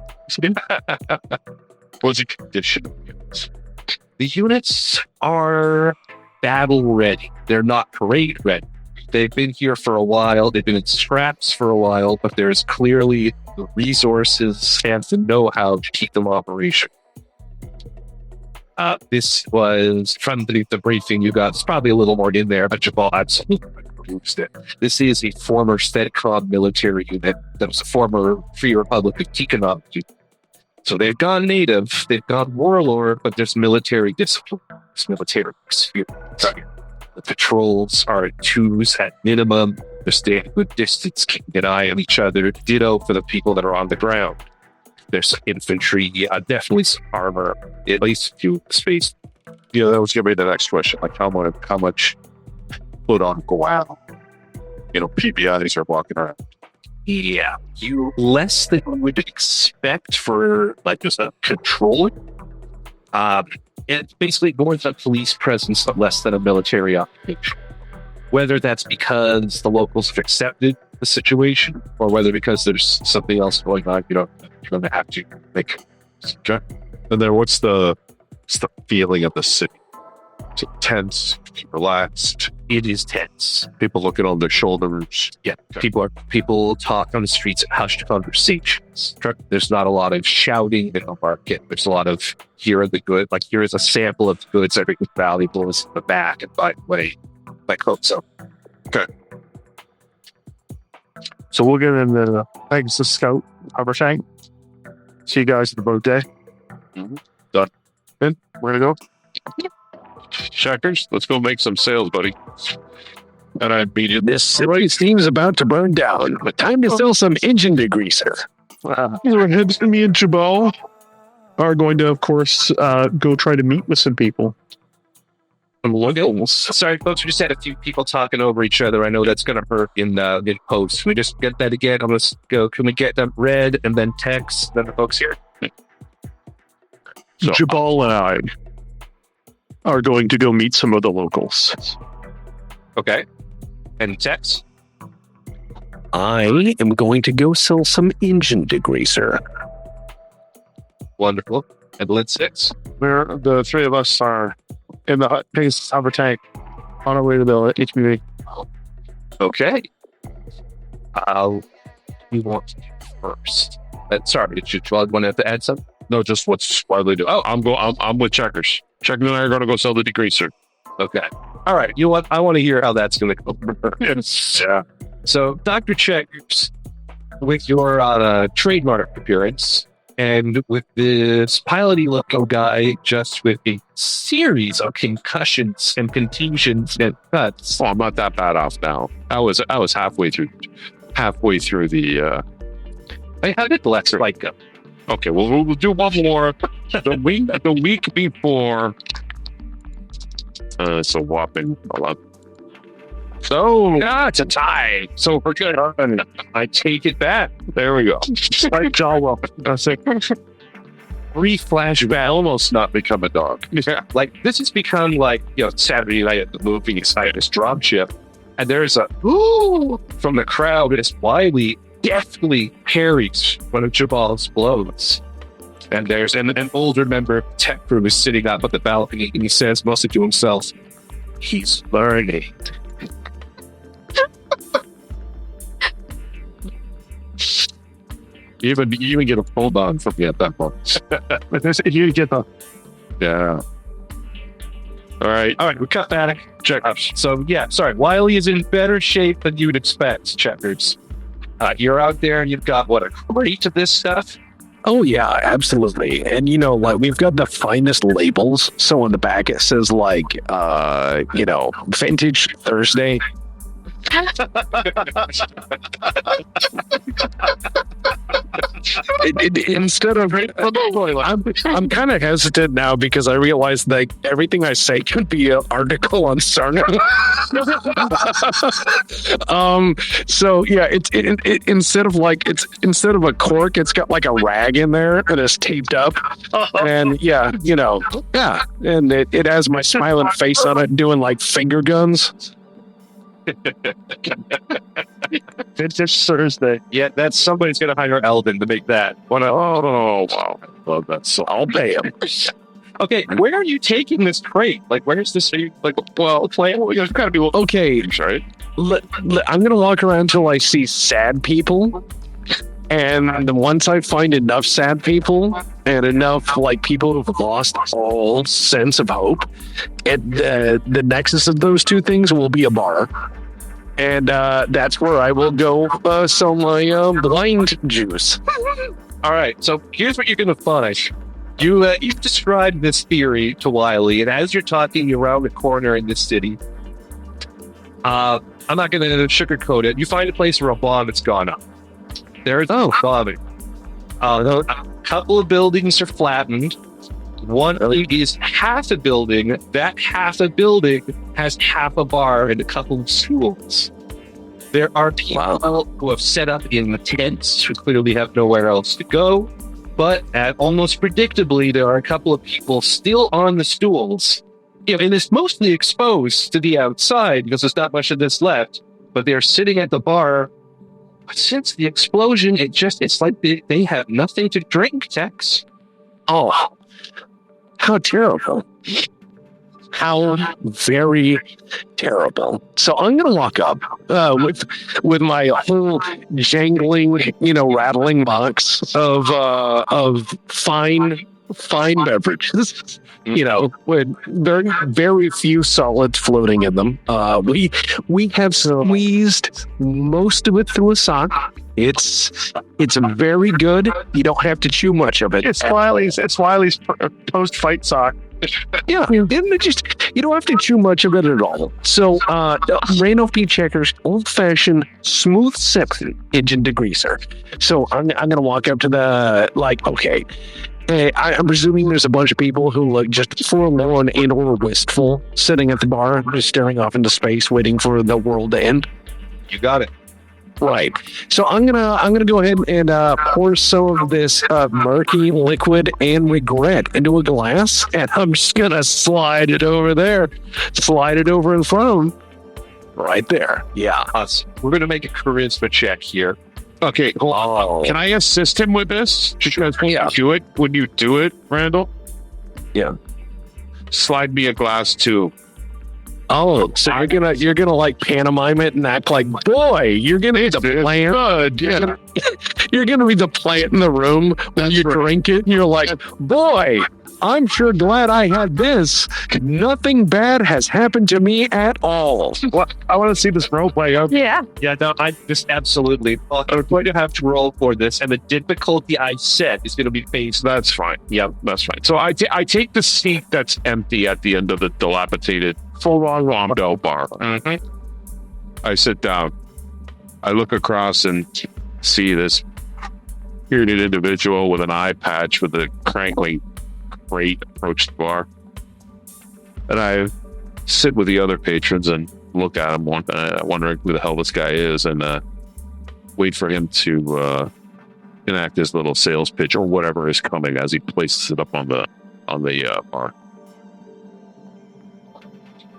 What's the condition? The units are battle ready. They're not parade ready. They've been here for a while. They've been in scraps for a while, but there's clearly the resources and the know-how to keep them operational. This was from the briefing you got. There's probably a little more in there, but Jabal absolutely produced it. This is a former STEDCOM military unit that was a former Free Republic of Tikhonov unit. So they've gone native, they've gone warlord, but there's military discipline, there's military experience. The patrols are at twos at minimum. They're staying a good distance, keeping an eye on each other. Ditto for the people that are on the ground. There's some infantry, definitely some armor, at least a few space. Yeah, that was going to be the next question. Like, how much put on ground? PBIs are walking around. Yeah, you less than you would expect for like just a controller. It's basically more than a police presence, but less than a military occupation. Whether that's because the locals have accepted the situation, or whether because there's something else going on, you're going to have to make. Okay. And then what's the feeling of the city? Is it tense? Relaxed? It is tense. People looking on their shoulders. Yeah, people talk on the streets, hushed conversations. There's not a lot of shouting in the market. There's a lot of here are the good, like here is a sample of the goods. Everything valuable is in the back, and by the way, like hope so. Okay. So we'll get in the thanks to Scout Harbor Shank. See you guys at the boat day. Mm-hmm. Done. Then we're gonna go. Checkers, let's go make some sales, buddy. And I immediately This city seems about to burn down, but time to sell some engine degreaser. Me and Jabal are going to, of course, go try to meet with some people. Sorry, folks, we just had a few people talking over each other. I know that's going to hurt in post. Can we just get that again? I'm going to go. Can we get them read and then text? Then the folks here. So Jabal and I are going to go meet some of the locals. Okay. And Tex? I am going to go sell some engine degreaser. Wonderful. And Lid 6? We're the three of us are in the Pegasus hover tank on our way to the HBV. Okay. You want to do first? Sorry, did you want to add something? no, just what's Wiley do. Oh, I'm with Checkers. Checkers and I are going to go sell the degreaser. Okay. All right. You know what? I want to hear how that's going to go. Yeah. So, Dr. Checkers, with your trademark appearance and with this piloty looking guy just with a series of concussions and contusions and cuts. Oh, I'm not that bad off now. I was halfway through the. How did the last fight go? Okay, well, we'll do one more. The week before. It's a whopping 11. So It's a tie. so we're good. I take it back. There we go. Like Jawwell. That's it. Flashback. Almost not become a dog. Yeah, like this has become like Saturday night at the movies. I had this dropship, and there's a ooh from the crowd. It's Wiley deftly parries one of Jabal's blows, and there's an older member of the tech crew is sitting up at the balcony, and he says mostly to himself, "He's learning." You even get a full bond from me at that point. But this, if you get the Yeah. All right. We cut back. Check. So sorry, Wiley is in better shape than you'd expect. Checkers, you're out there and you've got a crate of this stuff. Oh yeah, absolutely. And we've got the finest labels. So on the back it says Vintage Thursday. Instead of, I'm kind of hesitant now because I realize that everything I say could be an article on Sarna. So yeah, it instead of a cork, it's got like a rag in there and it's taped up, and and it has my smiling face on it doing like finger guns. Vintage Thursday. Yeah, that's somebody's gonna hire Eldon to make that. Oh wow! I love that song. I'll pay him. Okay, where are you taking this crate? Like, where's this? Are you there's gotta be Okay, Right? I'm gonna walk around till I see sad people, and once I find enough sad people and enough people who've lost all sense of hope, and the nexus of those two things will be a bar, and that's where I will go sell my blind juice. All right, so here's what you're gonna find. You've described this theory to Wiley, and as you're talking around the corner in this city, I'm not gonna sugarcoat it. You find a place where a bomb has gone up. There's bombing. A couple of buildings are flattened. One is half a building. That half a building has half a bar and a couple of schools. There are people who have set up in the tents who clearly have nowhere else to go. But almost predictably, there are a couple of people still on the stools. And it's mostly exposed to the outside because there's not much of this left. But they're sitting at the bar. But since the explosion, it's like they have nothing to drink, Tex. Oh, how terrible. How very terrible. So I'm going to walk up with my whole jangling, rattling box of fine beverages, with very, very few solids floating in them. We have squeezed most of it through a sock. It's very good. You don't have to chew much of it. It's Wiley's post-fight sock. Yeah, you don't have to chew much of it at all. So, Randolph P. Checkers old-fashioned smooth Sippin engine degreaser. So I'm gonna walk up to the okay. I'm presuming there's a bunch of people who look just forlorn and or wistful, sitting at the bar, just staring off into space, waiting for the world to end. You got it. Right. So I'm gonna go ahead and pour some of this murky liquid and regret into a glass, and I'm just gonna slide it over there, slide it over in front of him, right there. Yeah. Us. We're going to make a charisma check here. Okay, hold on. Oh. Can I assist him with this? Because when Yeah. you do it, Randall? Yeah. Slide me a glass too. Oh, so you're gonna like pantomime it and act like, boy, you're gonna be the plant. Good, yeah. You're gonna be the plant in the room when you drink it, and you're like, boy, I'm sure glad I had this. Nothing bad has happened to me at all. Well, I want to see this role play out. Yeah. Yeah, no, I just absolutely. I'm going to have to roll for this, and the difficulty I set is going to be based. That's fine. Yeah, that's fine. So I take the seat that's empty at the end of the dilapidated full-on Rondo bar. Mm-hmm. I sit down. I look across and see this bearded individual with an eye patch with a crankly crate approach the bar. And I sit with the other patrons and look at him, wondering who the hell this guy is, and wait for him to enact his little sales pitch or whatever is coming as he places it up on the bar.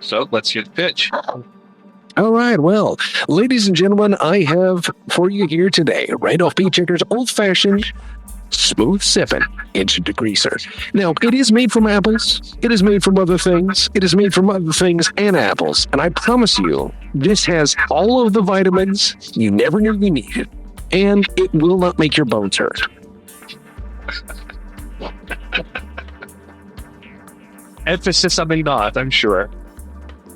So let's hear the pitch. All right, well, ladies and gentlemen, I have for you here today Randolph P. Checker's old-fashioned smooth sippin' instant degreaser. Now, it is made from apples. It is made from other things. It is made from other things and apples. And I promise you, this has all of the vitamins you never knew you needed. And it will not make your bones hurt. Emphasis on the not, I'm sure.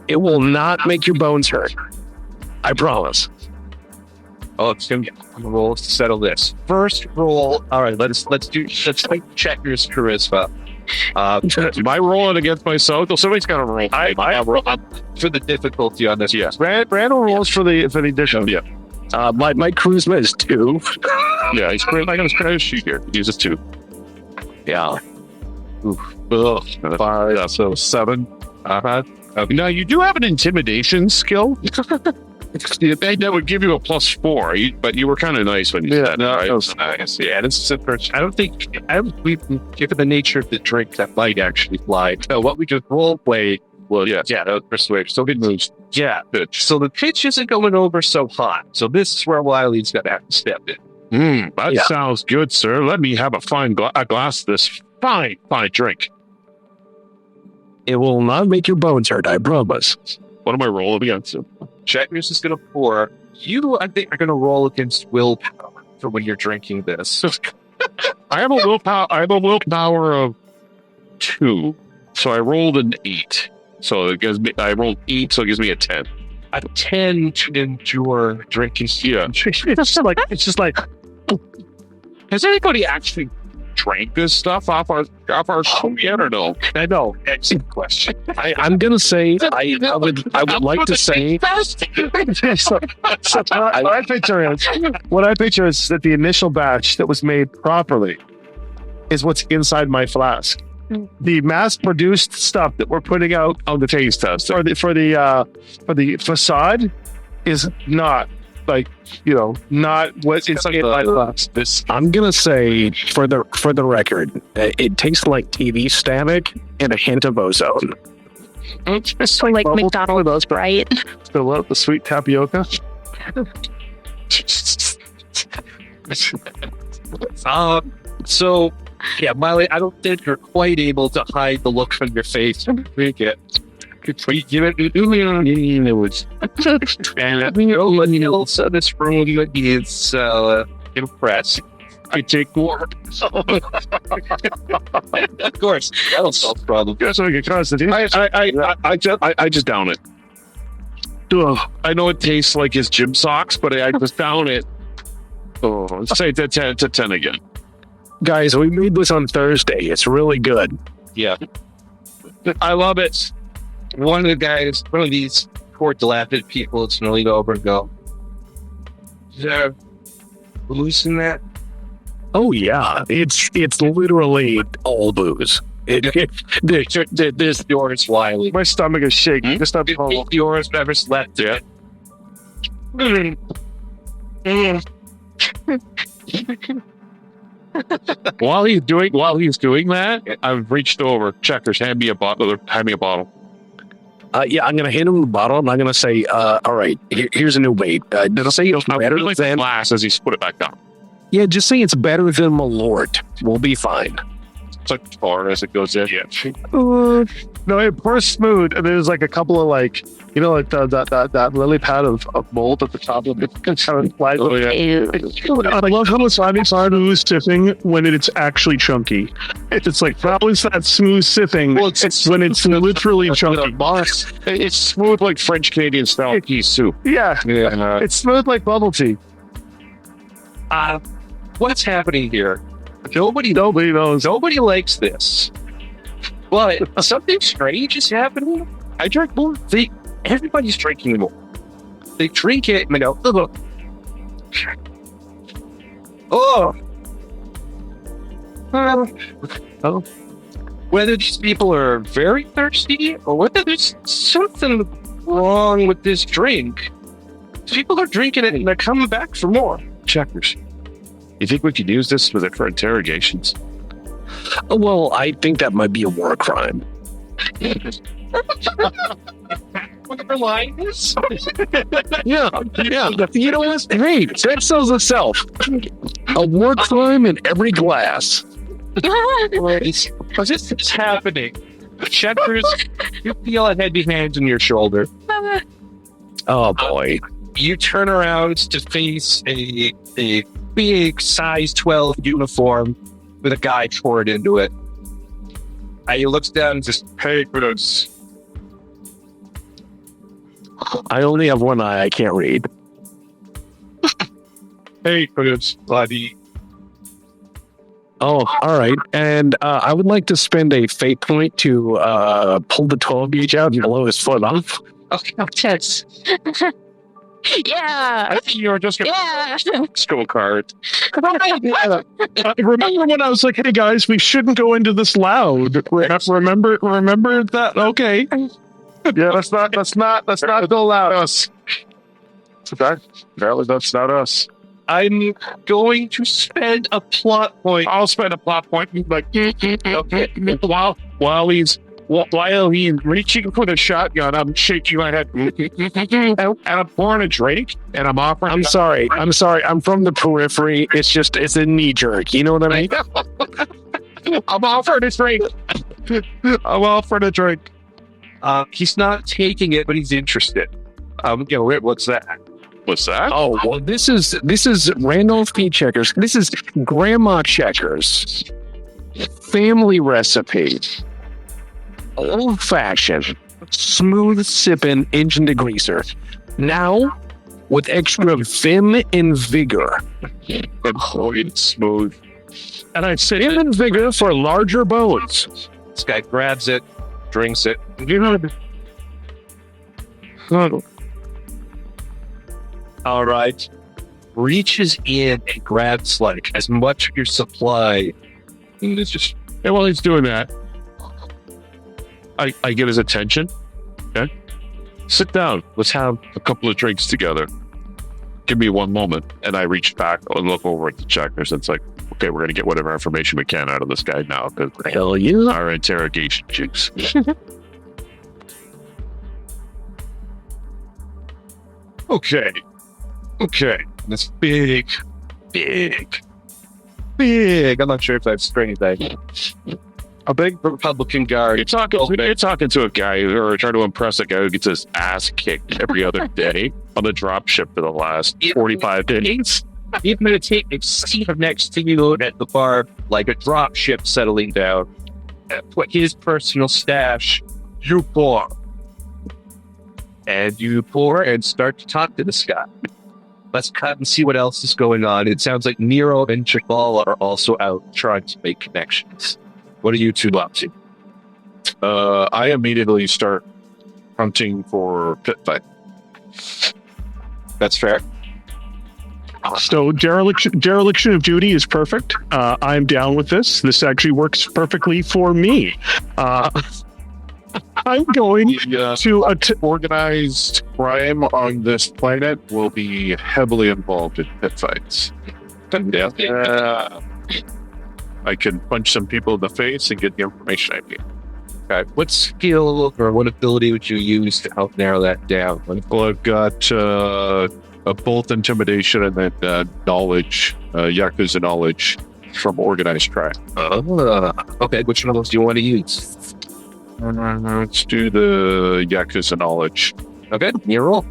It will not make your bones hurt. I promise. Oh, it's going to get a roll to settle this. First roll. All right, let's make Checker's charisma. Am I rolling against myself? Well, somebody's got to roll. I roll for the difficulty on this. Yeah. Randall rolls for the addition. Yeah. My charisma is 2. Yeah, he's pretty. I got his sheet here. He uses 2. Yeah. Ugh, 5. Yeah, so 7. Now you do have an intimidation skill. That would give you a +4, but you were kind of nice when you said that. Right? That was nice. Yeah, this is a person. I don't think, given the nature of the drink, that might actually fly. No, what we just role played. Well, yeah. Yeah, that was persuasion. So good moves. Yeah. Pitch. So the pitch isn't going over so hot. So this is where Wiley's going to have to step in. That sounds good, sir. Let me have a glass of this fine drink. It will not make your bones hurt, I promise. What am I rolling against him? Checkers is going to pour. You, I think, are going to roll against willpower for when you're drinking this. I have a willpower of 2, so I rolled an 8. So it gives me. I rolled 8, so it gives me a 10. A 10 to endure drinking. Yeah. It's just like Has anybody actually drank this stuff off our show yet or no? I know. Excellent question. I'm gonna say I would like to say what I picture is that the initial batch that was made properly is what's inside my flask. The mass-produced stuff that we're putting out on the taste test for the facade is not not what's inside my flask. I'm gonna say for the record, it tastes like TV static and a hint of ozone. So like Bubble McDonald's, right? Fill out the sweet tapioca. So, yeah, Miley, I don't think you're quite able to hide the look on your face. Drink it. Give it. It was. And so this room is impressed. I take more. Of course, that'll solve the problem. That's like a constant. I just down it. Ugh, I know it tastes like his gym socks, but I just down it. Oh, let's say it's a 10 again. Guys, we made this on Thursday. It's really good. Yeah, I love it. One of these poor dilapidated people is going to lean over and go, "Is there booze in that?" Oh yeah, it's literally all booze. There's yours, Wiley. My stomach is shaking. Just not Yours never slept. Yeah. While he's doing that, I've reached over. Checkers, hand me a bottle. Yeah, I'm going to hand him the bottle, and I'm going to say, all right, here's a new weight. Did I say it's better Like than... glass as he's put it back down. Yeah, just say it's better than Malort. We'll be fine. It's like far as it goes in. Yeah. No, it pours smooth, and there's like a couple of like, you know, like that lily pad of mold at the top of it. Kind of flies. Oh, yeah. I love how it's smooth sipping when it's actually chunky. It's like, how is that smooth sipping Well, it's when it's literally chunky? It's smooth like French Canadian style pea soup. Yeah, Yeah. it's smooth like bubble tea. What's happening here? Nobody knows. Nobody likes this. But something strange is happening. I drink more. Everybody's drinking more. They drink it and they go, ugh. Oh. Oh. Whether these people are very thirsty or whether there's something wrong with this drink, people are drinking it and they're coming back for more. Checkers. You think we could use this for interrogations? Well, I think that might be a war crime. Whatever line is. Yeah. You know what? Hey, that sells itself. A war crime in every glass. What's this happening? Checkers, you feel a heavy hand on your shoulder. Oh, boy. You turn around to face a big size 12 uniform with a guy poured into it. And he looks down and says, "Hey, Bruce." I only have one eye. I can't read. "Hey, Bruce, buddy." Oh, all right. And I would like to spend a fate point to pull the 12 gauge out and blow his foot off. Okay, Yes. Yeah. I think you were just going Yeah. to school card. Remember when I was like, hey guys, we shouldn't go into this loud. Remember that? Okay. Yeah, let's not go loud. Us. Okay. Apparently that's not us. I'm going to spend a plot point. I'll spend a plot point like Okay. while he's reaching for the shotgun, I'm shaking my head and I'm pouring a drink and I'm offering. I'm sorry. I'm from the periphery. It's a knee jerk. You know what I mean? I'm offering a drink. I'm offering a drink. He's not taking it, but he's interested. What's that? What's that? Oh, well, this is Randolph P. Checkers. This is Grandma Checkers. Family recipe. Old-fashioned, smooth sipping engine degreaser. Now, with extra vim and vigor. It's smooth. And I said vim and vigor for larger bones. This guy grabs it, drinks it. All right. Reaches in and grabs like as much of your supply. And it's just And while he's doing that, I get his attention. Okay. Sit down. Let's have a couple of drinks together. Give me one moment. And I reach back and look over at the checkers. And it's like, okay, we're going to get whatever information we can out of this guy now. Because Hell yeah. our interrogation juice. Okay. this big. I'm not sure if I've straightened that. A big Republican guard. You're talking to a guy or trying to impress a guy who gets his ass kicked every other day on the drop ship for the last 45 days. He's going to take a seat next to you at the bar like a drop ship settling down. Put his personal stash. You pour. And you pour and start to talk to this guy. Let's cut and see what else is going on. It sounds like Nero and Jabal are also out trying to make connections. What are you two up to? I immediately start hunting for pit fight. That's fair. So dereliction of duty is perfect. I'm down with this. This actually works perfectly for me. I'm going The to organized crime on this planet will be heavily involved in pit fights. Yeah. I can punch some people in the face and get the information I need. Okay. What skill or what ability would you use to help narrow that down? Well, I've got both intimidation and then knowledge, Yakuza knowledge from organized crime. Okay, which one of those do you want to use? Let's do the Yakuza knowledge. Okay, you roll.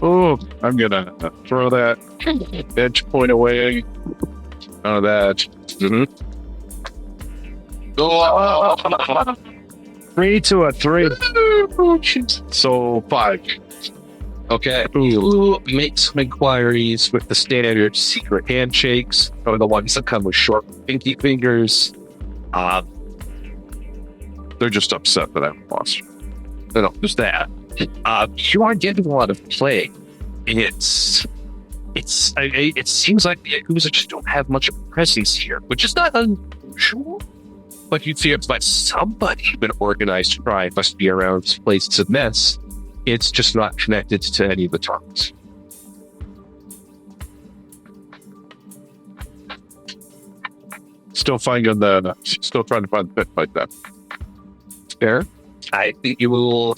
Oh, I'm gonna throw that edge point away. None of that. Mm-hmm. 3 to a 3. So 5. Okay. You make some inquiries with the standard secret handshakes, or the ones that come with short, pinky fingers. They're just upset that I'm lost. No, just that. You are getting a lot of play. It seems like the Yakuza just don't have much of a presence here, which is not unusual. But you'd feel like somebody with organized crime must be around this place. It's a mess. It's just not connected to any of the targets. Still trying to find the pit fight then. Fair. I think you will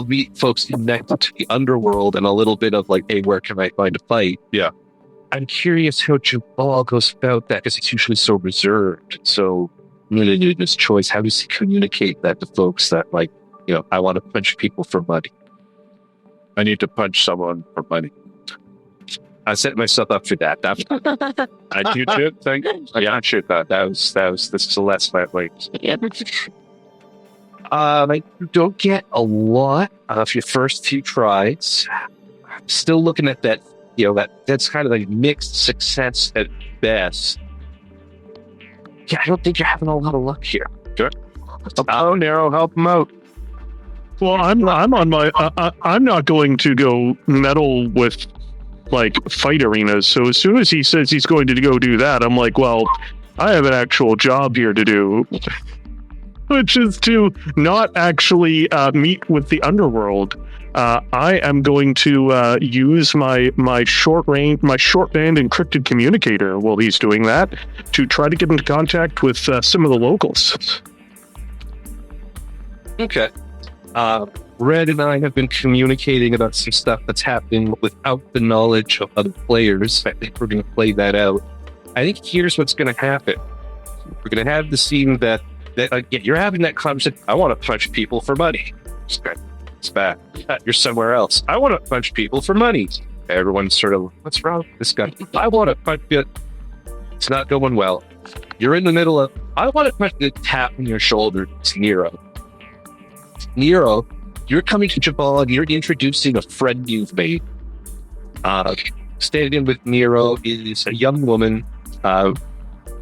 meet folks connected to the underworld and a little bit of like, hey, where can I find a fight? Yeah. I'm curious how Jabal goes about that because he's usually so reserved. So, in his choice, how does he communicate that to folks that, like, I want to punch people for money? I need to punch someone for money. I set myself up for that. I do too. Thank you. I appreciate that. This is the last my way. I don't get a lot of your first few tries. I'm still looking at that. That's kind of like mixed success at best. Yeah, I don't think you're having a lot of luck here. Good. Nero, help him out. Well, I'm on my. I'm not going to go meddle with like fight arenas. So as soon as he says he's going to go do that, I'm like, well, I have an actual job here to do, which is to not actually meet with the underworld. I am going to use my short band encrypted communicator while he's doing that to try to get into contact with some of the locals. Okay. Red and I have been communicating about some stuff that's happening without the knowledge of other players. I think we're going to play that out. I think here's what's going to happen. We're going to have the scene that you're having that conversation. I want to punch people for money. It's bad. You're somewhere else. I want to punch people for money. Everyone's sort of, what's wrong with this guy? I want to punch you. It's not going well. You're in the middle of, I want to punch the tap on your shoulder. It's Nero. Nero, you're coming to Jabal and you're introducing a friend you've made. Standing in with Nero is a young woman. Probably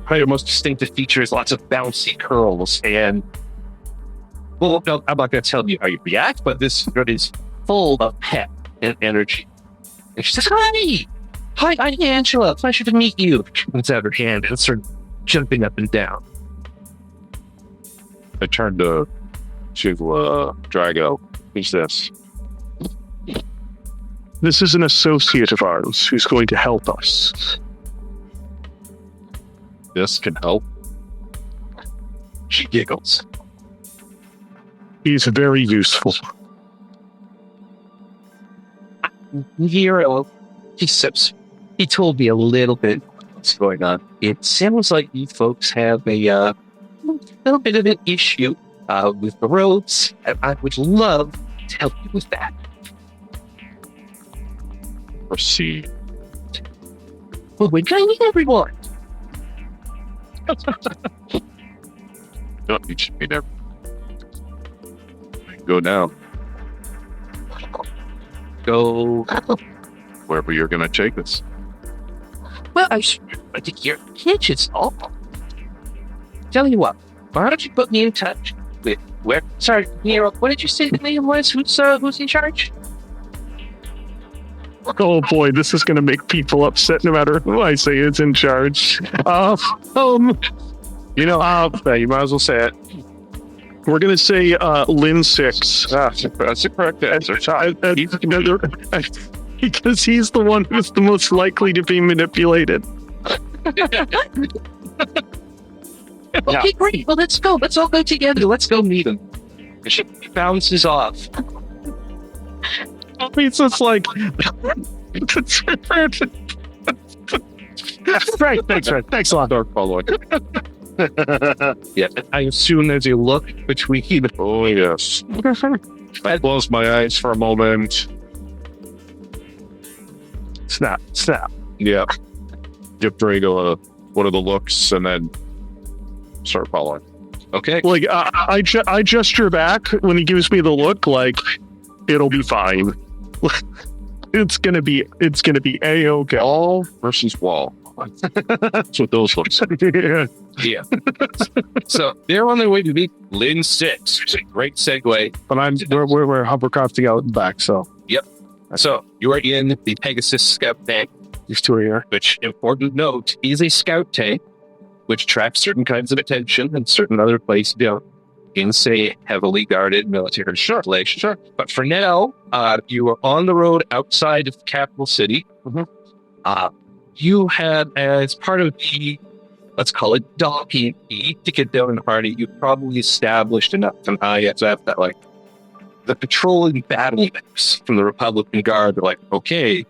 her most distinctive feature is lots of bouncy curls. And, well, no, I'm not going to tell you how you react, but this girl is full of pep and energy. And she says, Hi, I'm Angela. Pleasure to meet you. She puts out her hand and starts jumping up and down. I turn to Drago. Who's this? This is an associate of ours who's going to help us. This can help. She giggles. He's very useful. Nero, he sips. He told me a little bit what's going on. It sounds like you folks have a little bit of an issue with the roads. I would love to help you with that. Proceed. Well, we're going everyone. No, you should be there. Go now. Go. Wherever you're going to take us. Well, I think your kitchen's all. Tell you what, why don't you put me in touch with where? Sorry, Nero, what did you say the name was? Who's in charge? Oh boy, this is going to make people upset no matter who I say is in charge. You might as well say it. We're going to say Lin 6. That's the correct answer. Because he's the one who's the most likely to be manipulated. Okay, great. Well, let's go. Let's all go together. Let's go meet him. She bounces off. It's just like... Right, thanks, Fred. Thanks a lot. Dark following. Yeah, I assume there's a look between. Oh, yes. I close my eyes for a moment. Snap. Yeah. Give Drago one of the looks and then start following. Okay. Like, I gesture back when he gives me the look, like, it'll be fine. It's gonna be A-okay. Wall versus wall. That's what those looks like. Yeah. So they're on their way to meet Lin 6. It's a great segue. But we're hovercrafting out and back, so So you are in the Pegasus Scout tank, these two are here. which, important note, is a scout tank, which attracts certain kinds of attention and certain other places don't. In, say, heavily guarded military installation. Sure. But for now, you are on the road outside of the capital city. Mhm. You had, as part of the, let's call it docking to get down in the party, you probably established enough an ISF that, like, the patrolling battletechs from the Republican Guard are like, okay,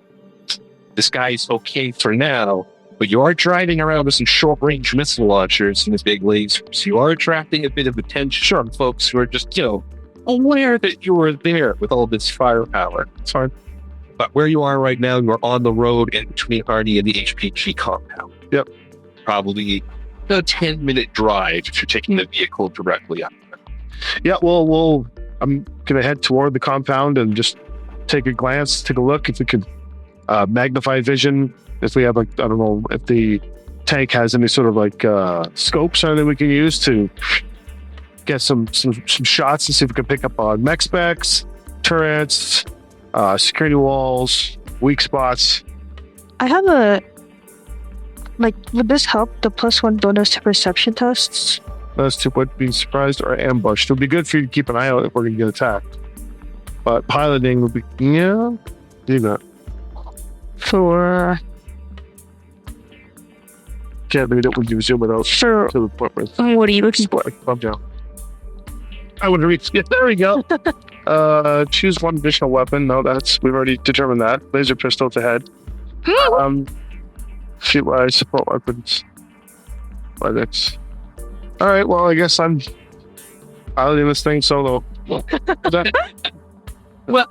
this guy's okay for now, but you are driving around with some short-range missile launchers and this big lasers. So you are attracting a bit of attention from folks who are just, aware that you were there with all this firepower. Sorry. But where you are right now, you are on the road in between Arnie and the HPG compound. Yep. Probably a 10-minute drive if you're taking the vehicle directly up. Yeah, well, I'm gonna head toward the compound and just take a glance, take a look. If we could magnify vision, if we have, like, I don't know if the tank has any sort of like scopes or anything we can use to get some shots and see if we can pick up on mech specs, turrets, security walls, weak spots. I have would this help the +1 bonus to perception tests? Those two would be surprised or ambushed. It would be good for you to keep an eye out if we're going to get attacked. But piloting would be, do that. For Can't read it when you zoom it out sure. to the point where it's What are you looking for? like thumb down. I would reach. Yeah, there we go. Choose one additional weapon. No, we've already determined that. Laser pistol to head. Shoot wise, support weapons. Athletics. All right. Well, I guess I'm piloting this thing solo. Well,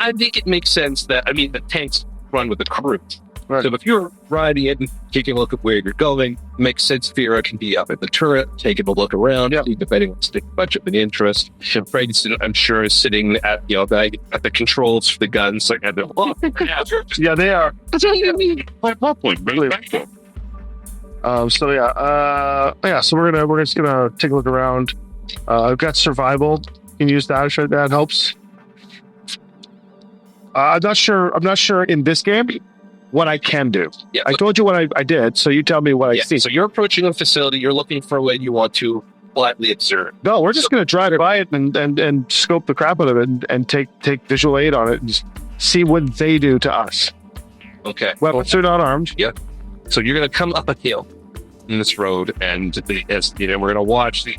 I think it makes sense that, the tanks run with a crew. Right. So if you're riding it and taking a look at where you're going, it makes sense Vera can be up at the turret, taking a look around, depending on stick budget and interest. Bradenson, I'm sure, is sitting at the controls for the guns. Like, Yeah, they are. So we're just gonna take a look around. I've got survival. You can use that. Sure, that helps. I'm not sure in this game what I can do. Yeah, I told you what I did, so you tell me what I see. So you're approaching a facility. You're looking for what you want to politely observe. No, we're just gonna drive by it and scope the crap out of it and take visual aid on it and just see what they do to us. Okay. Weapons are not armed. So you're going to come up a hill in this road, and we're going to watch the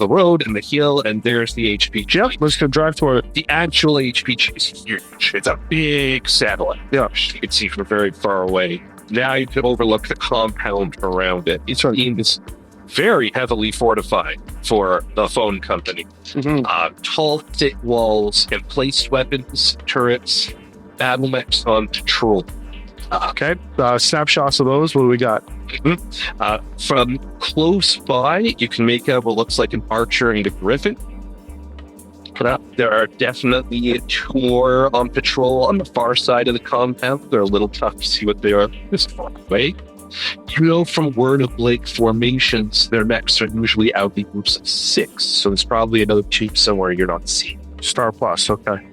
road and the hill, and there's the HPG. Yep, we're just gonna drive toward it. The actual HPG is huge. It's a big satellite. Yeah. You can see from very far away. Now you can overlook the compound around it. It's very heavily fortified for the phone company. Mm-hmm. Tall, thick walls, emplaced weapons, turrets, battle mechs on patrol. Okay, snapshots of those. What do we got? From close by, you can make out what looks like an archer and a griffin. There are definitely two more on patrol on the far side of the compound. They're a little tough to see what they are this far away. You know from Word of Lake formations, their mechs are usually out in groups of 6, so there's probably another team somewhere you're not seeing. Star Plus, okay.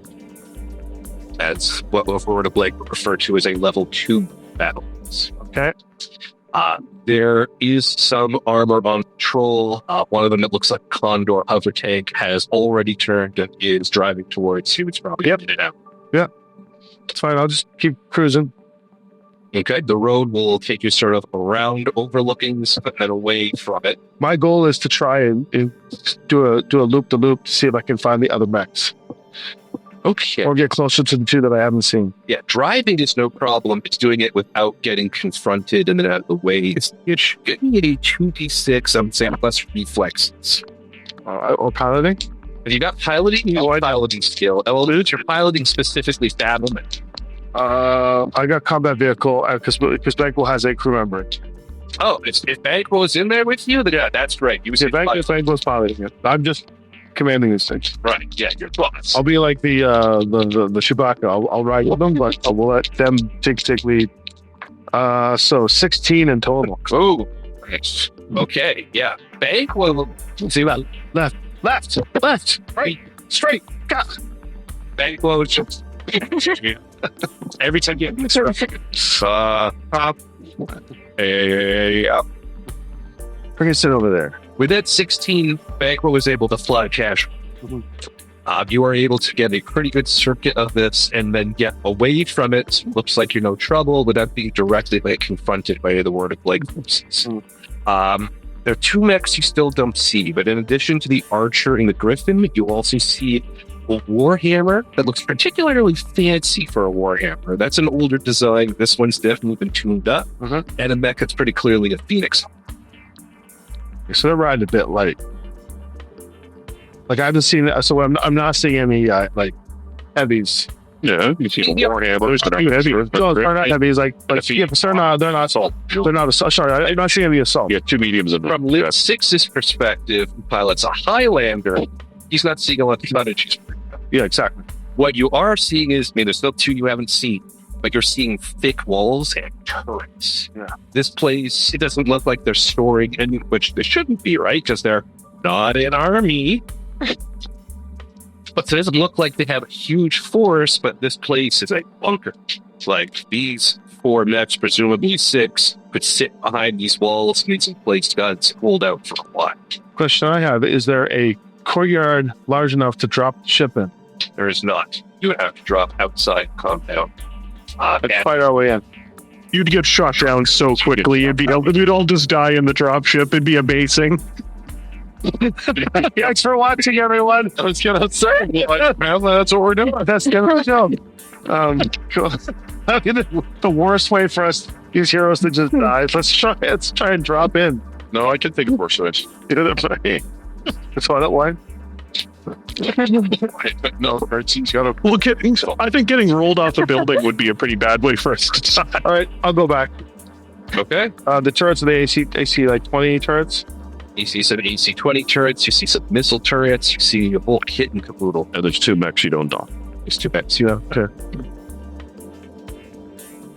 That's what Word of Lake would refer to as a level 2 battle. Okay. There is some armor on patrol. One of them that looks like a Condor hover tank has already turned and is driving towards you. It's probably in and out. It's fine. I'll just keep cruising. Okay, the road will take you sort of around overlooking this and away from it. My goal is to try and do a loop-the-loop to see if I can find the other mechs. Okay. Or get closer to the two that I haven't seen. Yeah, driving is no problem. It's doing it without getting confronted and then out of the way. It's getting a 2d6, I'm saying, plus reflexes. Or piloting? If you got piloting, you use piloting skill. Element, you're piloting specifically Battletech. I got combat vehicle because Bankroll has a crew member. Oh, if Bankroll is in there with you, then yeah, that's great. You If Bankrol's piloting it, I'm just commanding these things. right. Yeah, you're boss. I'll be like the Chewbacca. I'll ride with them, but I will let them take lead. So 16 in total. Oh, okay. Yeah, Bankroll. See that left, right, straight. Got Bankroll. Every time you Bring it over there. with that 16, Bankroll was able to fly cash. You are able to get a pretty good circuit of this and then get away from it. Looks like you're no trouble without being directly confronted by the word of Blake forces. There are two mechs you still don't see, but in addition to the Archer and the Griffin, you also see a Warhammer that looks particularly fancy for a Warhammer. That's an older design. This one's definitely been tuned up. And a mech that's pretty clearly a Phoenix. So they're riding a bit light. Like I haven't seen that, so I'm not seeing any like heavies. Yeah, you see Warhammers. No, they're not heavies. Like yeah, but they're not assault. They're not assault. Sorry, I'm not seeing any assault. Yeah, two mediums and From Lit 6's perspective, who pilots a Highlander, he's not seeing a lot of footage. Yeah, exactly. What you are seeing is, there's still two you haven't seen, but you're seeing thick walls and turrets. Yeah. This place, it doesn't look like they're storing any, which they shouldn't be, right? Because they're not an army. But it doesn't look like they have a huge force, but this place is a bunker. Like these 4 mechs, presumably 6, could sit behind these walls and these place guns hold out for a while. Question I have: is there a courtyard large enough to drop the ship in? There is not. You would have to drop outside compound. Let's fight our way in. You'd get shot down so quickly. We'd all just die in the dropship. It'd be amazing. Thanks for watching, everyone. I was gonna say, that's what we're doing. That's gonna show. Cool. The worst way for us, these heroes, to just die. Let's try and drop in. No, I can think of worse switch. That's why that line. No, Bertie's got a. Well, I think getting rolled off the building would be a pretty bad way for us to die. All right, I'll go back. Okay. The turrets are the AC like 20 turrets. You see some AC-20 turrets, you see some missile turrets, you see a whole kit and caboodle. And there's 2 mechs you don't know. There's 2 mechs, you know.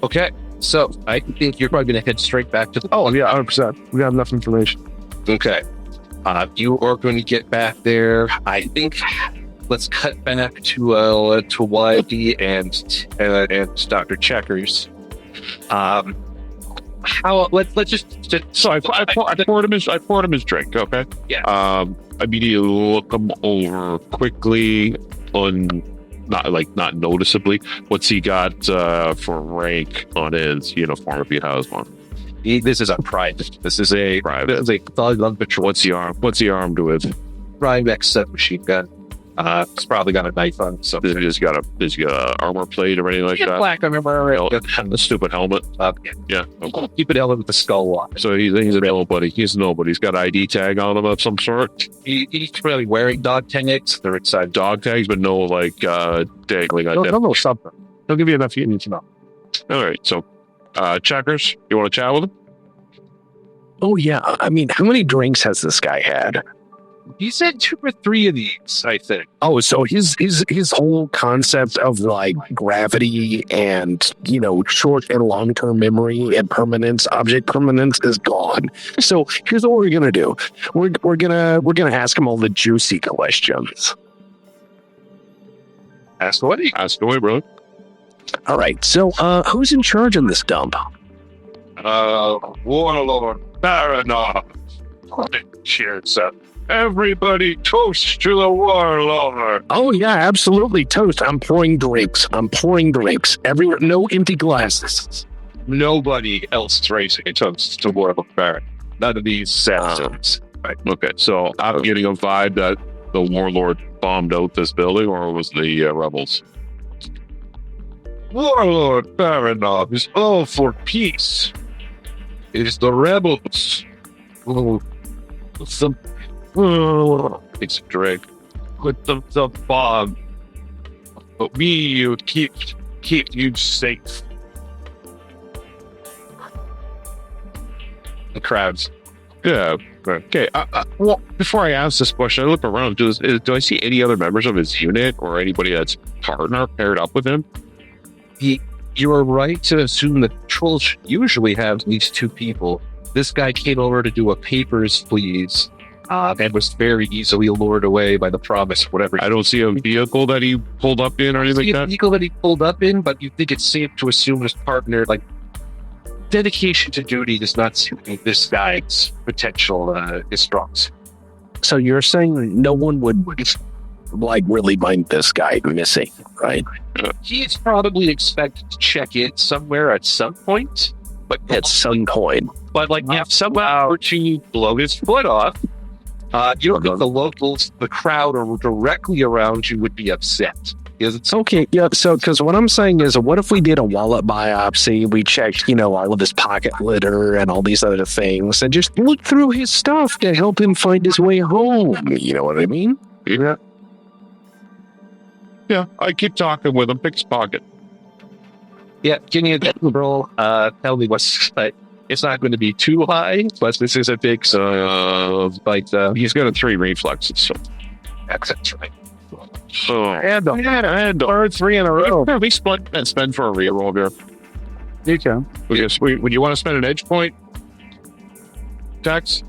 Okay, so I think you're probably going to head straight back to the... Oh, yeah, 100%. We have enough information. Okay. You are going to get back there. I think... Let's cut back to YD and Dr. Checkers. Let's just So I poured him his drink. Okay. Yeah. Immediately look him over quickly, not noticeably. What's he got for rank on his uniform if he has one? This is a private. This is a Private. This is a thug on patrol. What's he armed with? Prime X7 machine gun. It's probably got a knife on. So Does he got a armor plate or anything like that? black. I remember. The stupid helmet. Yeah. Okay. Keep it element with the skull on. So he's a nobody. He's nobody. He's got an ID tag on him of some sort. He's probably wearing dog tags. They're inside Dog tags, but no dangling. They'll know something. They'll give you enough you need to know. All right. So, Checkers, you want to chat with him? Oh, yeah. I mean, how many drinks has this guy had? He said 2 or 3 of these, I think. Oh, so his whole concept of like gravity and short and long term memory and permanence, object permanence is gone. So here's what we're gonna do. We're gonna ask him all the juicy questions. Ask away. Ask away, bro. All right. So who's in charge in this dump? Warlord Baranov. Cheers up. Everybody toast to the warlord. Oh yeah, absolutely. Toast. I'm pouring drinks. Everywhere, no empty glasses. Nobody else is raising a toast to Warlord Baron. None of these citizens. Right. Okay, so I'm getting a vibe that the warlord bombed out this building, or was the rebels? Warlord Baranov is all for peace. It is the rebels. It's a drink. Put the bomb. But you keep you safe. The crowds. Yeah. Okay. Well, before I ask this question, I look around. Do I see any other members of his unit or anybody that's paired up with him? You are right to assume that trolls usually have at least 2 people. This guy came over to do a papers, please, and was very easily lured away by the promise, whatever. I don't see a vehicle that he pulled up in or anything like that. Vehicle that he pulled up in, but you think it's safe to assume his partner, like, dedication to duty does not suit this guy's potential strengths. So you're saying no one would like really mind this guy missing, right? He is probably expected to check in somewhere at some point, but At some point. But like if somehow were to blow his foot off, you don't think the locals, the crowd, or directly around you would be upset. It's Okay, yeah, so, because what I'm saying is, what if we did a wallet biopsy, we checked, all of his pocket litter and all these other things, and just looked through his stuff to help him find his way home, you know what I mean? Yeah. Yeah, I keep talking with him. Pick his pocket. Yeah, give me a roll. Tell me what's like. It's not going to be too high, but this is a big. He's got a 3 reflexes. So That's right. and or 3 in a row. We split and spend for a reroll here. You can. Would you want to spend an edge point? Tax?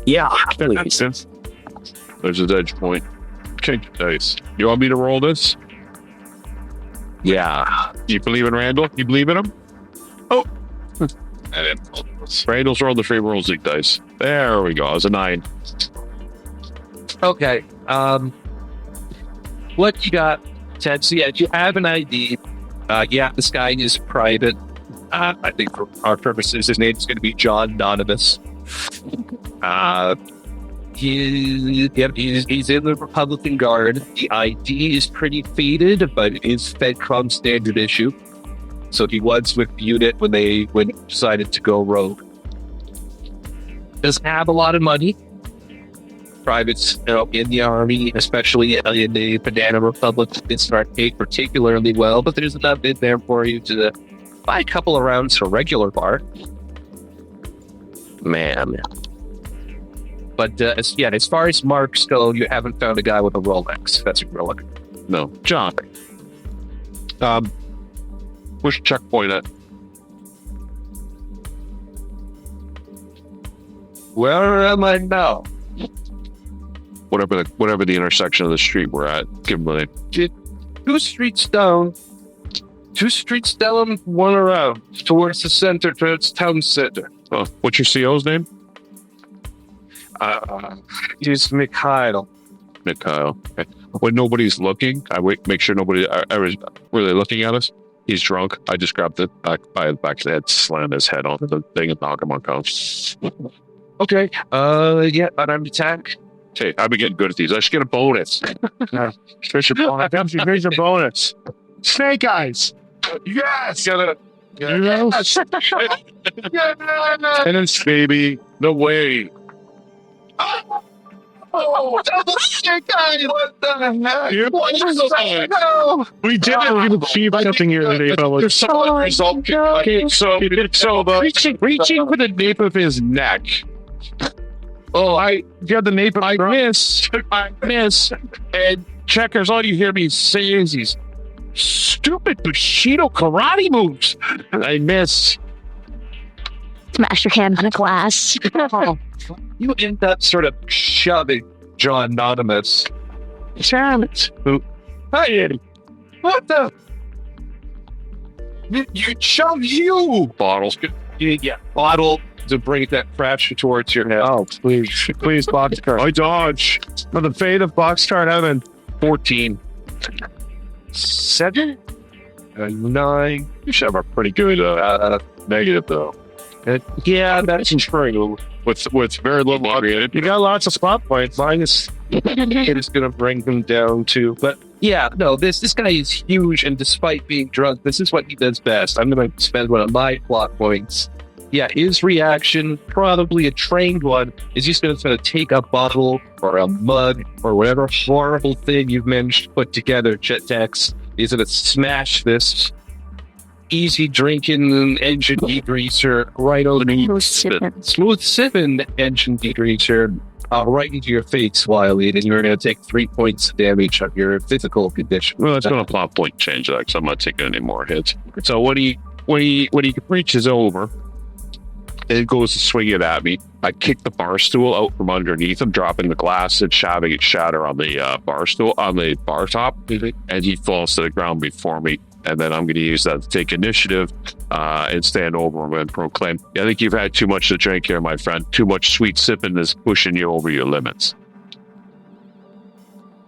Yeah, please. There's his edge point. Change the dice. You want me to roll this? Yeah. Do you believe in Randall? You believe in him? Oh. I didn't roll this. Randall's rolled the free rolls league dice. There we go. It's a 9. Okay. What you got, Ted? So yeah, you have an ID. Yeah, this guy is private. I think for our purposes, his name is going to be John Anonymous. He's in the Republican Guard. The ID is pretty faded, but it is FedCom standard issue. So he was with the unit when they decided to go rogue. Doesn't have a lot of money. Privates, in the army, especially in the Banana Republic, it's not paid particularly well, but there's enough in there for you to buy a couple of rounds for regular bar. Man. But as far as marks go, you haven't found a guy with a Rolex. That's irrelevant. No. John. Where's your checkpoint at? Where am I now? Whatever the intersection of the street we're at. Give him a 2 streets down. 2 streets down, 1 around. Towards the center, towards town center. Oh, what's your CO's name? He's Mikhail. Mikhail. Okay. When nobody's looking, make sure nobody is really looking at us. He's drunk. I just grabbed the back of the head, slammed his head onto the thing, and knock him unconscious. Okay. Unarmed attack. Hey, I've been getting good at these. I should get a bonus. Here's your bonus. Snake eyes. Yes! Yes. Tennis, baby. No way. Oh, double snake eyes! What the heck? We did it. Achieve something here today, fellas. There's some result. Okay, so Reaching for the nape of his neck. Oh, You got the nape of I miss. And checkers, all you hear me say is these stupid Bushido karate moves. I miss. Smash your hand on a glass. You end up sort of shoving John Anonymous. Damn it. Hi, Eddie. What the? You shove you. bottles. Yeah, bottle to bring that crash towards your head. Oh, please, please, Boxcar. I dodge. For the fate of Boxcar Heaven. 14. 7, 9. You should have a pretty good negative though. Yeah, that's true. With very little upgrade. You got lots of spot points. Minus it is going to bring them down to. But yeah, no, this guy is huge, and despite being drunk, this is what he does best. I'm going to spend one of my plot points. Yeah, his reaction, probably a trained one, is he's going to take a bottle or a mug or whatever horrible thing you've managed to put together, Tex. He's going to smash this easy drinking engine degreaser right over smooth sipping engine degreaser right into your face, Wiley, and you're going to take 3 points of damage of your physical condition. Well, that's going to plot point change that because I'm not taking any more hits. So when he reaches over, it goes to swing it at me. I kick the bar stool out from underneath him, dropping the glass and having it shatter on the bar stool on the bar top, and he falls to the ground before me. And then I'm going to use that to take initiative and stand over him and proclaim, I think you've had too much to drink here, my friend. Too much sweet sipping is pushing you over your limits.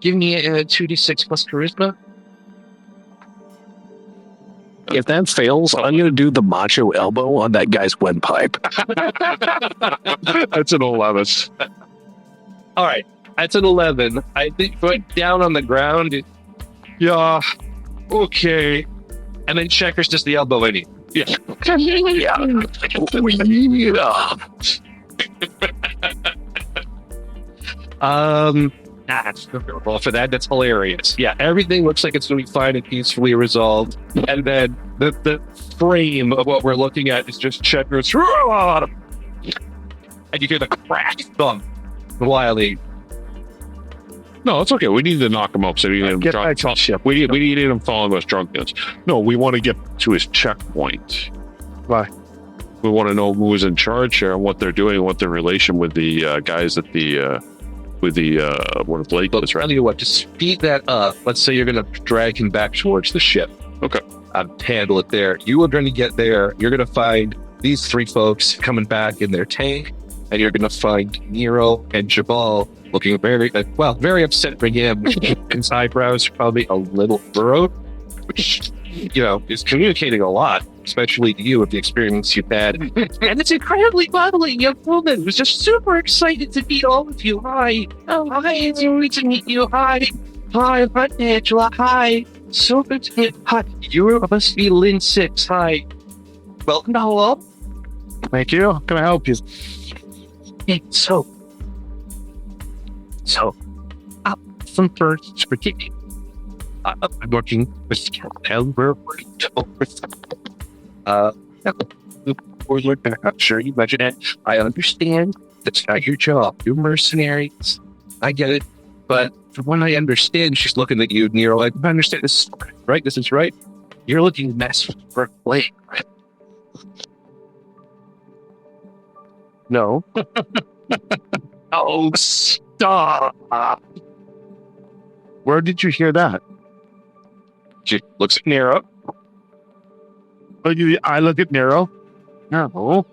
Give me a 2d6 plus charisma. If that fails, I'm going to do the macho elbow on that guy's windpipe. That's an 11. All right, that's an 11. I think going down on the ground. Yeah, okay. And then Checker's just the elbow in it. Yeah. Yeah. Well, for that, that's hilarious. Yeah, everything looks like it's going to be fine and peacefully resolved. And then the frame of what we're looking at is just Checker's. And you hear the crack thump. Wiley. No, it's okay. We need to knock him up so we need him Get drunk. back to the ship. We need him following us drunkenness. No, we want to get to his checkpoint. Why? We want to know who's in charge here and what they're doing, what their relation with the guys at the what Blake But is, right? tell you what, to speed that up, let's say you're going to drag him back towards the ship. Okay. Handle it there. You are going to get there. You're going to find these 3 folks coming back in their tank, and you're going to find Nero and Jabal looking very upset for him. His eyebrows are probably a little furrowed, which, is communicating a lot, especially to you with the experience you've had. And it's incredibly bubbly young woman who's just super excited to meet all of you. Hi. Oh, hi. It's great to meet you. Hi. Hi, I'm Angela. Hi. So good to meet you. Hi. You must be Lynn 6. Hi. Welcome to Hello. Thank you. How can I help you? Hey, so, some first particular. I'm working with Captain. We're I'm sure you imagine it. I understand that's not your job. You're mercenaries. I get it. But from what I understand, she's looking at you, Nero, like, I understand this, right? This is right. You're looking to mess for Blake, right? No. Oh, stop. Where did you hear that? She looks at Nero. I look at Nero. No.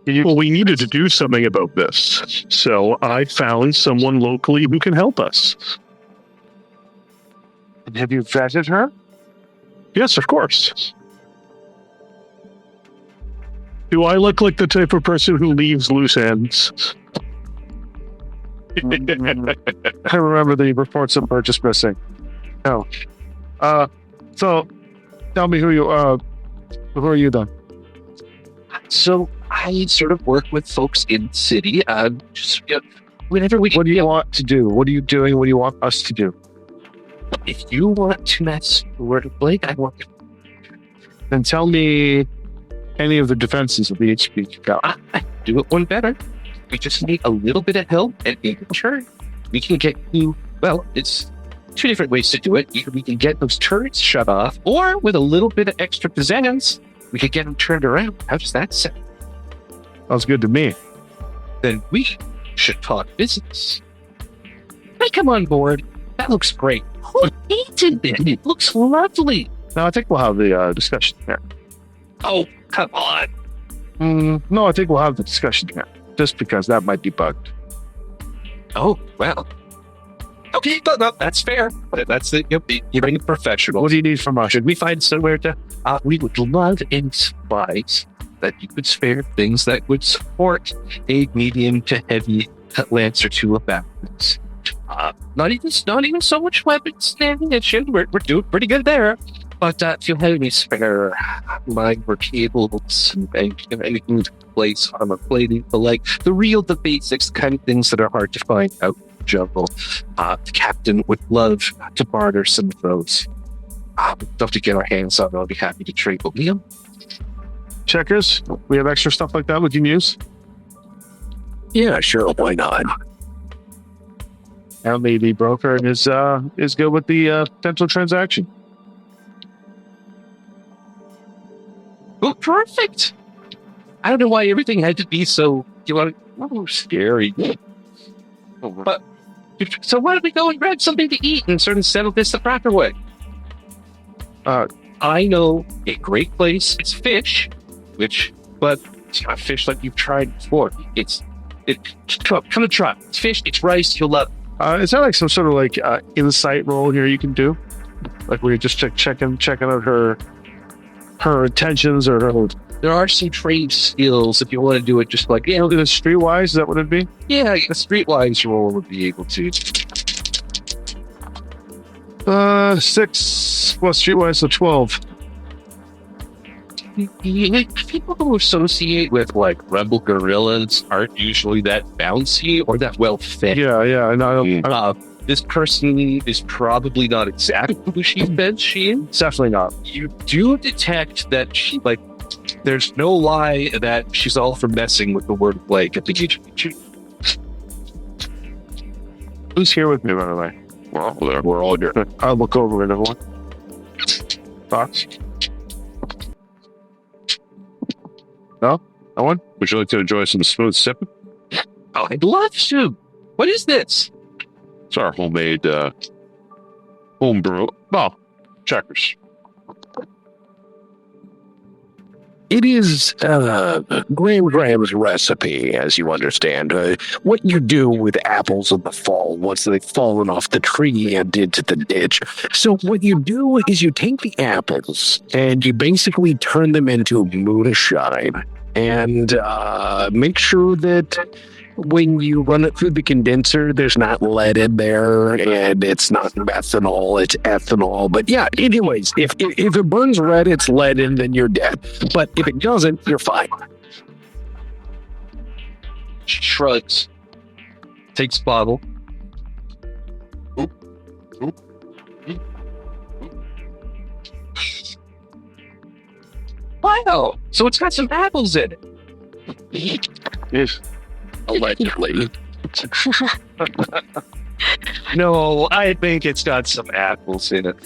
Well, we needed to do something about this, so I found someone locally who can help us. Have you vetted her? Yes, of course. Do I look like the type of person who leaves loose ends? I remember the reports of purchase missing. No. So, tell me who are you then? So I sort of work with folks in the city. Just whenever we. What do you want to do? What are you doing? What do you want us to do? If you want to mess with Blake, I work. Then tell me any of the defenses of the HP you got. I do it one better. We just need a little bit of help, and in return, we can get you. Well, it's 2 different ways to do it. Either we can get those turrets shut off, or with a little bit of extra pizzazz, we could get them turned around. How does that sound? Sounds good to me. Then we should talk business. Hey, come on board. That looks great. Who painted it? It looks lovely. Now I think we'll have the discussion here. Oh, come on. No, I think we'll have the discussion here, just because that might be bugged. Oh, well. Okay, no, that's fair. That's it. You're being a professional. What do you need from us? Should we find somewhere to... we would love any supplies that you could spare, things that would support a medium to heavy lance or two of weapons. Not even so much weapons and ammunition. We're doing pretty good there. But if you have any spare line or cables and anything to place armor plating, the basics, the kind of things that are hard to find out in the jungle, the captain would love to barter some of those. We'd love to get our hands on. I'll be happy to trade with Liam. Checkers, we have extra stuff like that we can use. Yeah, sure. Why not? Apparently, the broker is good with the potential transaction. Oh, perfect. I don't know why everything had to be so scary. But so why don't we go and grab something to eat and sort of settle this the proper way? I know a great place. It's fish, but it's not fish like you've tried before. Come and try. It's fish. It's rice. You'll love it. Is there like some sort of like insight roll here you can do? Like where you just checking out her intentions or her... There are some trade skills if you want to do it just like, the streetwise, is that what it'd be? Yeah, the streetwise roll would be able to. 6 plus streetwise, so 12. People who associate with like rebel guerrillas aren't usually that bouncy or that well fed. Yeah, I know. This person is probably not exactly who she said she is. Definitely not. You do detect that she, there's no lie that she's all for messing with the word like. I think Who's here with me, by the way? We're all here. I'll look over at everyone. Thoughts? No? No one? Would you like to enjoy some smooth sipping? Oh, I'd love to. What is this? It's our homemade homebrew. Well, checkers. It is Graham's recipe, as you understand. What you do with apples in the fall once they've fallen off the tree and into the ditch. So what you do is you take the apples and you basically turn them into moonshine and make sure that when you run it through the condenser, there's not lead in there, and it's not methanol, it's ethanol. But yeah, anyways, if it burns red, it's lead in, then you're dead. But if it doesn't, you're fine. Shrugs. Takes bottle. Wow! So it's got some apples in it. Yes. Allegedly. No, I think it's got some apples in it.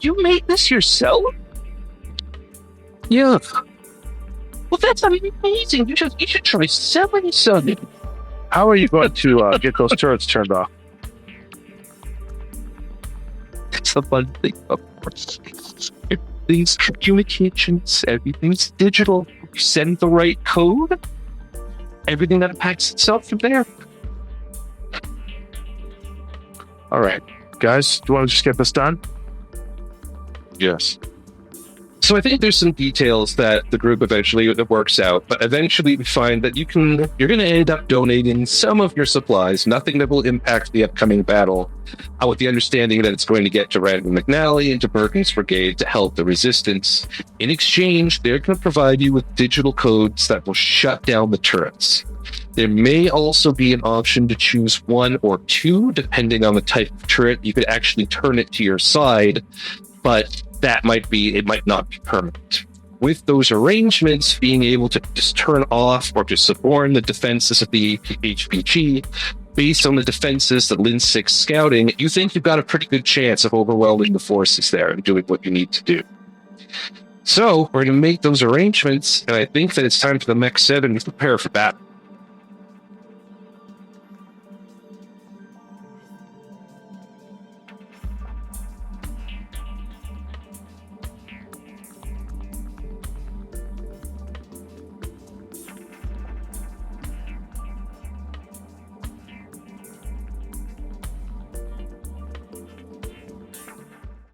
You made this yourself? Yeah. Well, that's amazing. You should try selling some. How are you going to get those turrets turned off? It's a fun thing, of course. Everything's communications, everything's digital. You send the right code, everything that impacts itself from there. All right, guys, do you want to just get this done? Yes. So I think there's some details that the group eventually works out, but eventually we find that you're going to end up donating some of your supplies, nothing that will impact the upcoming battle, with the understanding that it's going to get to Randall McNally and to Perkins Brigade to help the resistance. In exchange, they're going to provide you with digital codes that will shut down the turrets. There may also be an option to choose one or two, depending on the type of turret. You could actually turn it to your side, but it might not be permanent. With those arrangements, being able to just turn off or to suborn the defenses of the HPG, based on the defenses that Lin 6 scouting, you think you've got a pretty good chance of overwhelming the forces there and doing what you need to do. So, we're going to make those arrangements, and I think that it's time for the Mech 7 to prepare for battle.